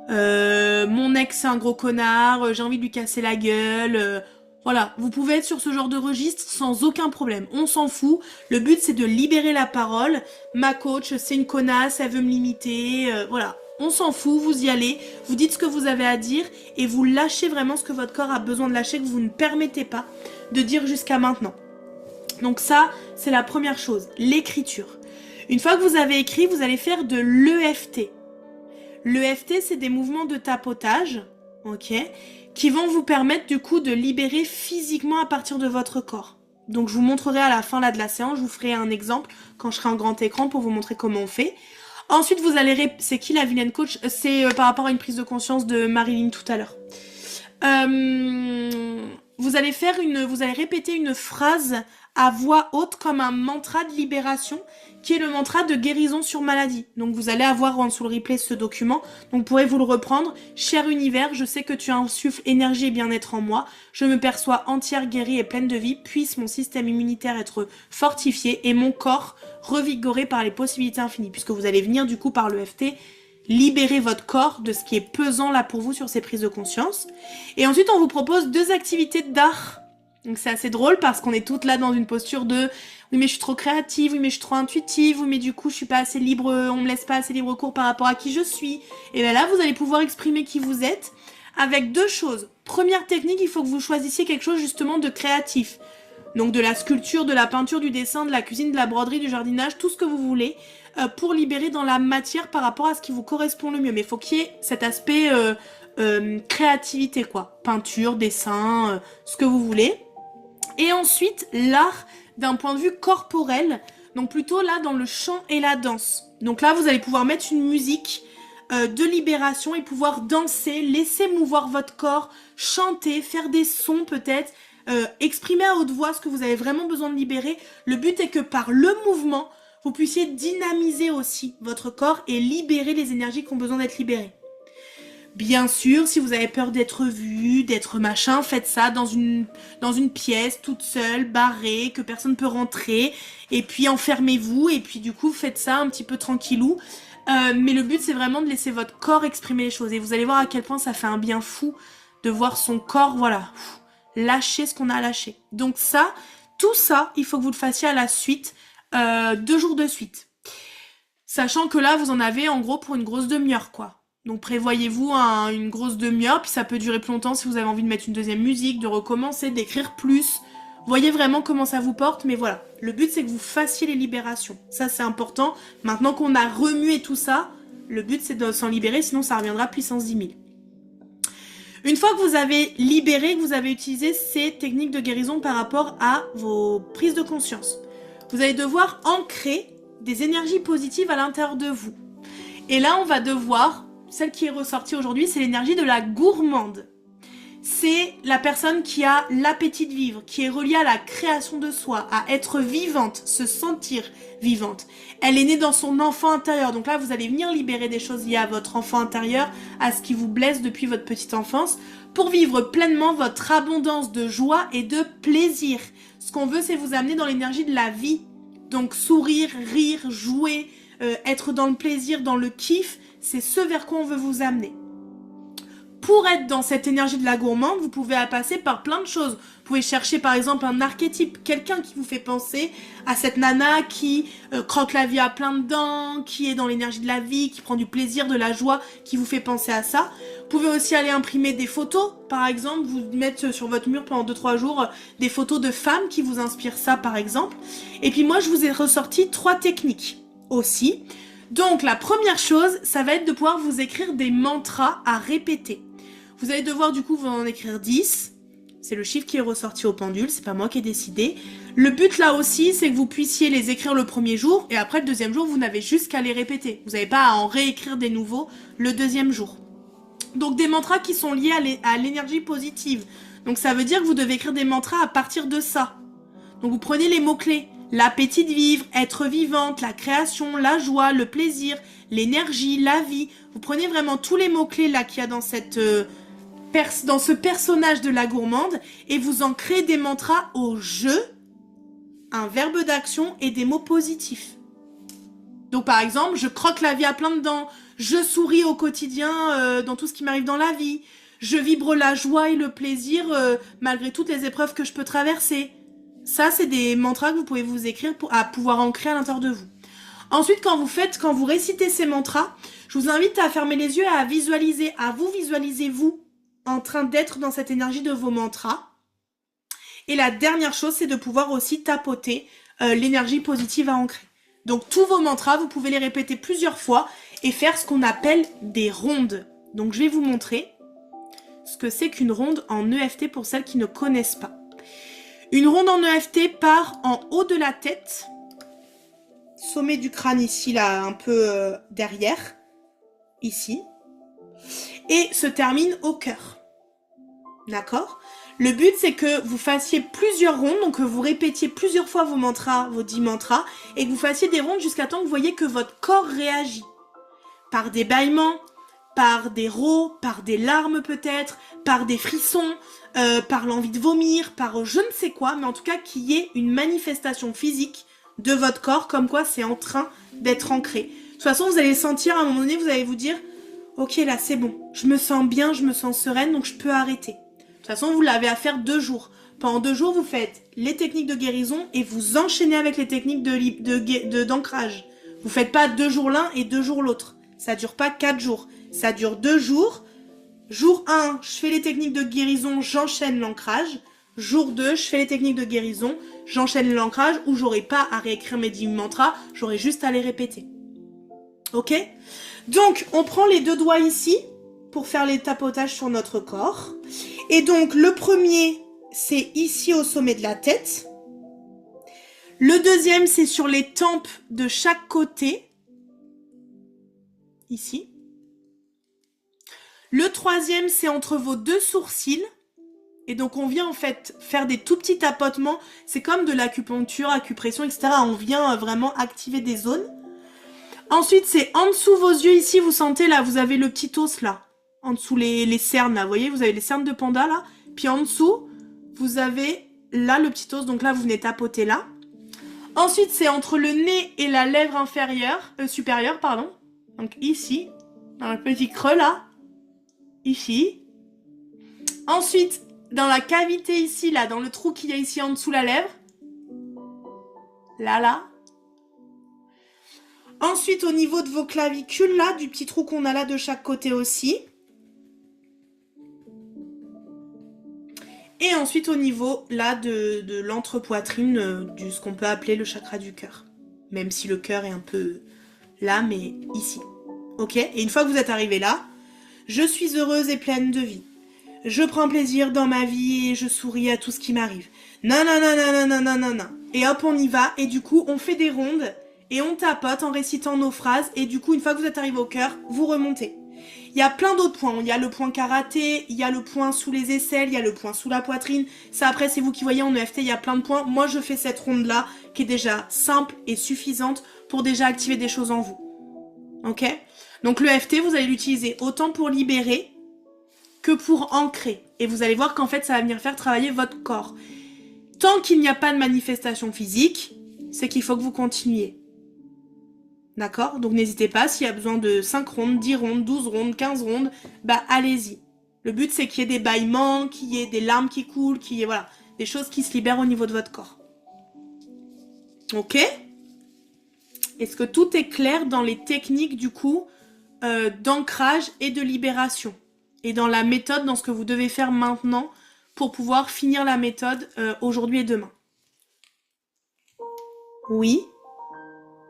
Mon ex, c'est un gros connard, j'ai envie de lui casser la gueule. Voilà, vous pouvez être sur ce genre de registre sans aucun problème. On s'en fout. Le but, c'est de libérer la parole. Ma coach, c'est une connasse, elle veut me limiter. Voilà. On s'en fout, vous y allez, vous dites ce que vous avez à dire et vous lâchez vraiment ce que votre corps a besoin de lâcher, que vous ne permettez pas de dire jusqu'à maintenant. Donc ça, c'est la première chose, l'écriture. Une fois que vous avez écrit, vous allez faire de l'EFT. L'EFT, c'est des mouvements de tapotage, ok, qui vont vous permettre du coup de libérer physiquement à partir de votre corps. Donc je vous montrerai à la fin là de la séance, je vous ferai un exemple quand je serai en grand écran pour vous montrer comment on fait. Ensuite, vous allez... C'est qui la vilaine coach? C'est par rapport à une prise de conscience de Marilyn tout à l'heure. Vous allez répéter une phrase à voix haute comme un mantra de libération qui est le mantra de guérison sur maladie. Donc vous allez avoir en dessous le replay ce document. Donc vous pourrez vous le reprendre. Cher univers, je sais que tu insuffles énergie et bien-être en moi. Je me perçois entière, guérie et pleine de vie. Puisse mon système immunitaire être fortifié et mon corps revigoré par les possibilités infinies. Puisque vous allez venir du coup par le FT libérer votre corps de ce qui est pesant là pour vous sur ces prises de conscience. Et ensuite, on vous propose 2 activités d'art. Donc c'est assez drôle parce qu'on est toutes là dans une posture de oui mais je suis trop créative, oui mais je suis trop intuitive, oui mais du coup je suis pas assez libre, on me laisse pas assez libre cours par rapport à qui je suis. Et bien là, vous allez pouvoir exprimer qui vous êtes avec 2 choses. Première technique, il faut que vous choisissiez quelque chose justement de créatif. Donc de la sculpture, de la peinture, du dessin, de la cuisine, de la broderie, du jardinage, tout ce que vous voulez, pour libérer dans la matière par rapport à ce qui vous correspond le mieux. Mais il faut qu'il y ait cet aspect créativité, quoi. Peinture, dessin, ce que vous voulez. Et ensuite, l'art d'un point de vue corporel, donc plutôt là dans le chant et la danse. Donc là, vous allez pouvoir mettre une musique de libération et pouvoir danser, laisser mouvoir votre corps, chanter, faire des sons peut-être, exprimer à haute voix ce que vous avez vraiment besoin de libérer. Le but est que par le mouvement, vous puissiez dynamiser aussi votre corps et libérer les énergies qui ont besoin d'être libérées. Bien sûr, si vous avez peur d'être vu, d'être machin, faites ça dans une pièce, toute seule, barrée, que personne ne peut rentrer, et puis enfermez-vous, et puis du coup, faites ça un petit peu tranquillou. Mais le but, c'est vraiment de laisser votre corps exprimer les choses. Et vous allez voir à quel point ça fait un bien fou de voir son corps, voilà, lâcher ce qu'on a lâché. Donc ça, tout ça, il faut que vous le fassiez à la suite, 2 jours de suite. Sachant que là, vous en avez en gros pour une grosse demi-heure, quoi. Donc prévoyez-vous une grosse demi-heure, puis ça peut durer plus longtemps si vous avez envie de mettre une deuxième musique, de recommencer, d'écrire plus. Voyez vraiment comment ça vous porte, mais voilà. Le but, c'est que vous fassiez les libérations. Ça, c'est important. Maintenant qu'on a remué tout ça, le but, c'est de s'en libérer, sinon ça reviendra puissance 10 000. Une fois que vous avez libéré, que vous avez utilisé ces techniques de guérison par rapport à vos prises de conscience, vous allez devoir ancrer des énergies positives à l'intérieur de vous. Et là, on va devoir, celle qui est ressortie aujourd'hui, c'est l'énergie de la gourmande. C'est la personne qui a l'appétit de vivre, qui est reliée à la création de soi, à être vivante, se sentir vivante. Elle est née dans son enfant intérieur. Donc là, vous allez venir libérer des choses liées à votre enfant intérieur, à ce qui vous blesse depuis votre petite enfance, pour vivre pleinement votre abondance de joie et de plaisir. Ce qu'on veut, c'est vous amener dans l'énergie de la vie. Donc sourire, rire, jouer, être dans le plaisir, dans le kiff, c'est ce vers quoi on veut vous amener. Pour être dans cette énergie de la gourmande, vous pouvez passer par plein de choses. Vous pouvez chercher par exemple un archétype, quelqu'un qui vous fait penser à cette nana qui croque la vie à plein de dents, qui est dans l'énergie de la vie, qui prend du plaisir, de la joie, qui vous fait penser à ça. Vous pouvez aussi aller imprimer des photos, par exemple, vous mettre sur votre mur pendant 2-3 jours des photos de femmes qui vous inspirent ça par exemple. Et puis moi je vous ai ressorti 3 techniques aussi. Donc la première chose, ça va être de pouvoir vous écrire des mantras à répéter. Vous allez devoir du coup vous en écrire 10. C'est le chiffre qui est ressorti au pendule, c'est pas moi qui ai décidé. Le but là aussi, c'est que vous puissiez les écrire le premier jour et après le deuxième jour, vous n'avez juste qu'à les répéter. Vous n'avez pas à en réécrire des nouveaux le deuxième jour. Donc des mantras qui sont liés à l'énergie positive. Donc ça veut dire que vous devez écrire des mantras à partir de ça. Donc vous prenez les mots-clés. L'appétit de vivre, être vivante, la création, la joie, le plaisir, l'énergie, la vie. Vous prenez vraiment tous les mots-clés là qu'il y a dans cette... dans ce personnage de la gourmande et vous en créez des mantras au jeu, un verbe d'action et des mots positifs. Donc par exemple, je croque la vie à plein de dents, je souris au quotidien dans tout ce qui m'arrive dans la vie, je vibre la joie et le plaisir malgré toutes les épreuves que je peux traverser. Ça, c'est des mantras que vous pouvez vous écrire à pouvoir ancrer à l'intérieur de vous. Ensuite, quand vous récitez ces mantras, je vous invite à fermer les yeux et à visualiser, vous en train d'être dans cette énergie de vos mantras. Et la dernière chose, c'est de pouvoir aussi tapoter l'énergie positive à ancrer. Donc tous vos mantras, vous pouvez les répéter plusieurs fois et faire ce qu'on appelle des rondes. Donc je vais vous montrer ce que c'est qu'une ronde en EFT pour celles qui ne connaissent pas. Une ronde en EFT part en haut de la tête, sommet du crâne ici, là, un peu derrière, ici, et se termine au cœur. D'accord ? Le but, c'est que vous fassiez plusieurs rondes, donc que vous répétiez plusieurs fois vos mantras, vos 10 mantras, et que vous fassiez des rondes jusqu'à temps que vous voyez que votre corps réagit. Par des bâillements, par des rots, par des larmes peut-être, par des frissons, par l'envie de vomir, par je ne sais quoi, mais en tout cas qu'il y ait une manifestation physique de votre corps, comme quoi c'est en train d'être ancré. De toute façon, vous allez sentir, à un moment donné, vous allez vous dire « Ok, là, c'est bon, je me sens bien, je me sens sereine, donc je peux arrêter. » De toute façon, vous l'avez à faire 2 jours. Pendant 2 jours, vous faites les techniques de guérison et vous enchaînez avec les techniques d'ancrage. Vous faites pas 2 jours l'un et 2 jours l'autre. Ça dure pas 4 jours. Ça dure 2 jours. Jour 1, je fais les techniques de guérison, j'enchaîne l'ancrage. Jour 2, je fais les techniques de guérison, j'enchaîne l'ancrage où j'aurai pas à réécrire mes 10 mantras, j'aurai juste à les répéter. Ok ? Donc, on prend les 2 doigts ici pour faire les tapotages sur notre corps. Et donc, le premier, c'est ici au sommet de la tête. Le deuxième, c'est sur les tempes de chaque côté. Ici. Le troisième, c'est entre vos 2 sourcils. Et donc, on vient en fait faire des tout petits tapotements. C'est comme de l'acupuncture, acupression, etc. On vient vraiment activer des zones. Ensuite, c'est en dessous vos yeux ici. Vous sentez là, vous avez le petit os là. En dessous les cernes là. Vous voyez, vous avez les cernes de panda là. Puis en dessous, vous avez là le petit os. Donc là, vous venez tapoter là. Ensuite, c'est entre le nez et la lèvre inférieure, supérieure, pardon. Donc ici, dans le petit creux là, ici. Ensuite, dans la cavité ici, là, dans le trou qu'il y a ici en dessous la lèvre. Là, là. Ensuite, au niveau de vos clavicules, là, du petit trou qu'on a là de chaque côté aussi. Et ensuite, au niveau, là, de l'entrepoitrine, de ce qu'on peut appeler le chakra du cœur. Même si le cœur est un peu là, mais ici. Ok? Et une fois que vous êtes arrivé là, je suis heureuse et pleine de vie. Je prends plaisir dans ma vie et je souris à tout ce qui m'arrive. Non, non, non, non, non, non, non, non, non. Et hop, on y va. Et du coup, on fait des rondes et on tapote en récitant nos phrases. Et du coup, une fois que vous êtes arrivé au cœur, vous remontez. Il y a plein d'autres points. Il y a le point karaté, il y a le point sous les aisselles, il y a le point sous la poitrine. Ça, après, c'est vous qui voyez en EFT, il y a plein de points. Moi, je fais cette ronde-là qui est déjà simple et suffisante pour déjà activer des choses en vous. Ok? Donc, l'EFT, vous allez l'utiliser autant pour libérer que pour ancrer. Et vous allez voir qu'en fait, ça va venir faire travailler votre corps. Tant qu'il n'y a pas de manifestation physique, c'est qu'il faut que vous continuiez. D'accord? Donc n'hésitez pas, s'il y a besoin de 5 rondes, 10 rondes, 12 rondes, 15 rondes, bah allez-y. Le but, c'est qu'il y ait des bâillements, qu'il y ait des larmes qui coulent, qu'il y ait voilà, des choses qui se libèrent au niveau de votre corps. Ok? Est-ce que tout est clair dans les techniques, du coup, d'ancrage et de libération? Et dans la méthode, dans ce que vous devez faire maintenant pour pouvoir finir la méthode aujourd'hui et demain? Oui.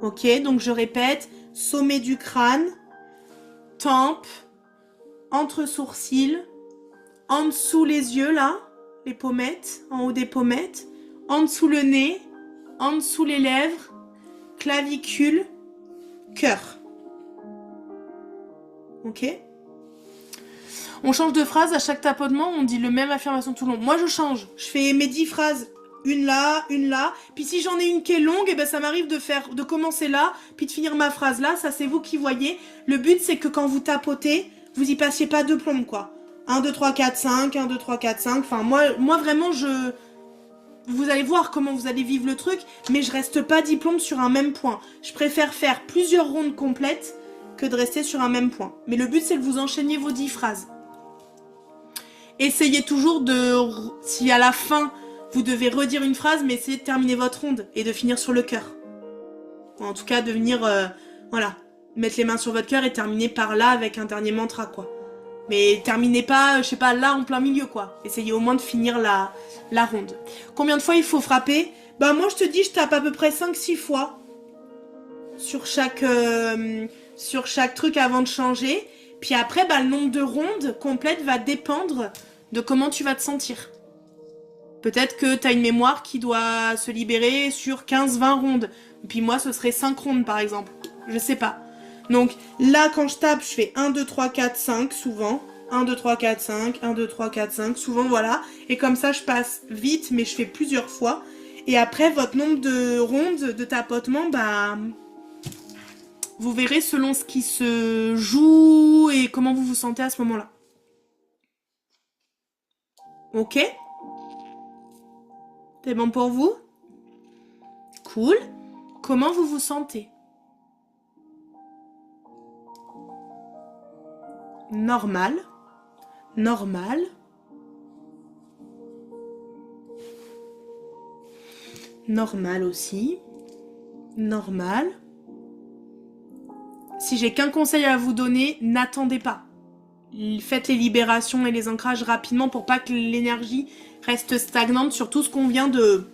Ok, donc je répète, sommet du crâne, tempe, entre sourcils, en dessous les yeux là, les pommettes, en haut des pommettes, en dessous le nez, en dessous les lèvres, clavicule, cœur. Ok? On change de phrase à chaque tapotement, on dit le même affirmation tout le long. Moi je change, je fais mes 10 phrases. Une là, puis si j'en ai une qui est longue, et ben ça m'arrive de commencer là, puis de finir ma phrase là, ça c'est vous qui voyez. Le but c'est que quand vous tapotez, vous y passiez pas deux plombes quoi. 1, 2, 3, 4, 5, 1, 2, 3, 4, 5, enfin moi vraiment vous allez voir comment vous allez vivre le truc, mais je reste pas 10 plombes sur un même point. Je préfère faire plusieurs rondes complètes que de rester sur un même point. Mais le but c'est que vous enchaîniez vos 10 phrases. Essayez toujours si à la fin, vous devez redire une phrase, mais essayez de terminer votre ronde et de finir sur le cœur. En tout cas, de venir, voilà, mettre les mains sur votre cœur et terminer par là avec un dernier mantra, quoi. Mais terminez pas, je sais pas, là en plein milieu, quoi. Essayez au moins de finir la ronde. Combien de fois il faut frapper? Bah moi, je te dis, je tape à peu près 5-6 fois sur chaque truc avant de changer. Puis après, bah, le nombre de rondes complètes va dépendre de comment tu vas te sentir. Peut-être que tu as une mémoire qui doit se libérer sur 15-20 rondes. Puis moi, ce serait 5 rondes, par exemple. Je sais pas. Donc là, quand je tape, je fais 1, 2, 3, 4, 5, souvent. 1, 2, 3, 4, 5, 1, 2, 3, 4, 5, souvent, voilà. Et comme ça, je passe vite, mais je fais plusieurs fois. Et après, votre nombre de rondes de tapotement, bah... vous verrez selon ce qui se joue et comment vous vous sentez à ce moment-là. Ok? C'est bon pour vous? Cool. Comment vous vous sentez? Normal. Normal. Normal aussi. Normal. Si j'ai qu'un conseil à vous donner, n'attendez pas. Faites les libérations et les ancrages rapidement pour pas que l'énergie reste stagnante sur tout ce qu'on vient de...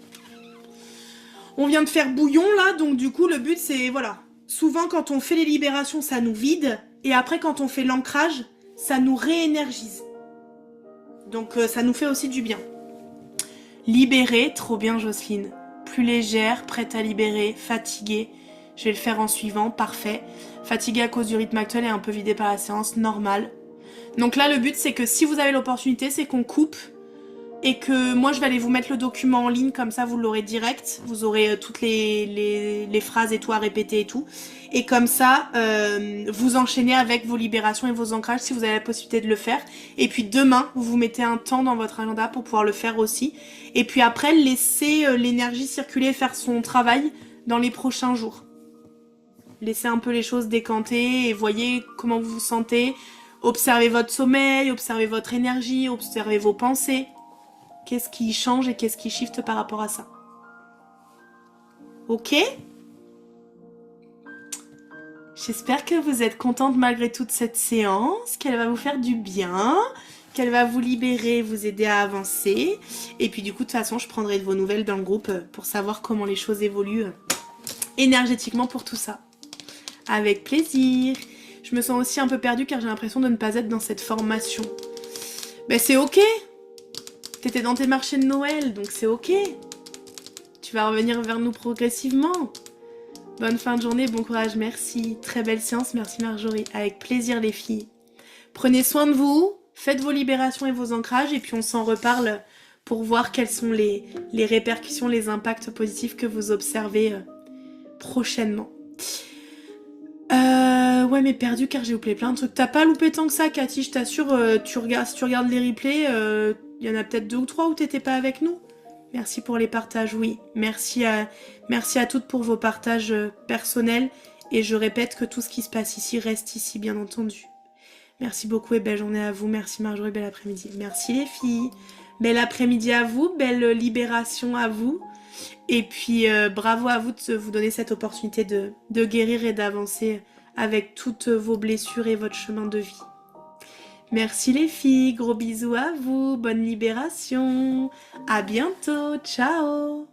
On vient de faire bouillon là, donc du coup le but c'est, voilà. Souvent quand on fait les libérations, ça nous vide. Et après quand on fait l'ancrage, ça nous réénergise. Donc ça nous fait aussi du bien. Libérer, trop bien Jocelyne. Plus légère, prête à libérer, fatiguée. Je vais le faire en suivant, parfait. Fatiguée à cause du rythme actuel et un peu vidée par la séance, normal. Donc là, le but, c'est que si vous avez l'opportunité, c'est qu'on coupe et que moi, je vais aller vous mettre le document en ligne, comme ça, vous l'aurez direct. Vous aurez toutes les phrases et tout à répéter et tout. Et comme ça, vous enchaînez avec vos libérations et vos ancrages si vous avez la possibilité de le faire. Et puis demain, vous mettez un temps dans votre agenda pour pouvoir le faire aussi. Et puis après, laissez l'énergie circuler, faire son travail dans les prochains jours. Laissez un peu les choses décanter et voyez comment vous vous sentez. Observez votre sommeil, observez votre énergie, observez vos pensées. Qu'est-ce qui change et qu'est-ce qui shift par rapport à ça? Ok? J'espère que vous êtes contente malgré toute cette séance, qu'elle va vous faire du bien, qu'elle va vous libérer, vous aider à avancer. Et puis du coup, de toute façon, je prendrai de vos nouvelles dans le groupe pour savoir comment les choses évoluent énergétiquement pour tout ça. Avec plaisir. Je me sens aussi un peu perdue car j'ai l'impression de ne pas être dans cette formation. Ben c'est ok. T'étais dans tes marchés de Noël, donc c'est ok. Tu vas revenir vers nous progressivement. Bonne fin de journée, bon courage, merci. Très belle séance, merci Marjorie. Avec plaisir les filles. Prenez soin de vous, faites vos libérations et vos ancrages et puis on s'en reparle pour voir quelles sont les répercussions, les impacts positifs que vous observez prochainement. Ouais mais perdu car j'ai oublié plein de trucs. T'as pas loupé tant que ça Cathy, je t'assure, si tu regardes les replays, il y en a peut-être 2 ou 3 où t'étais pas avec nous. Merci pour les partages, oui. Merci à toutes pour vos partages personnels. Et je répète que tout ce qui se passe ici reste ici, bien entendu. Merci beaucoup et belle journée à vous. Merci Marjorie, bel après-midi. Merci les filles. Bel après-midi à vous, belle libération à vous. Et puis bravo à vous de vous donner cette opportunité de guérir et d'avancer avec toutes vos blessures et votre chemin de vie. Merci les filles, gros bisous à vous, bonne libération. À bientôt, ciao.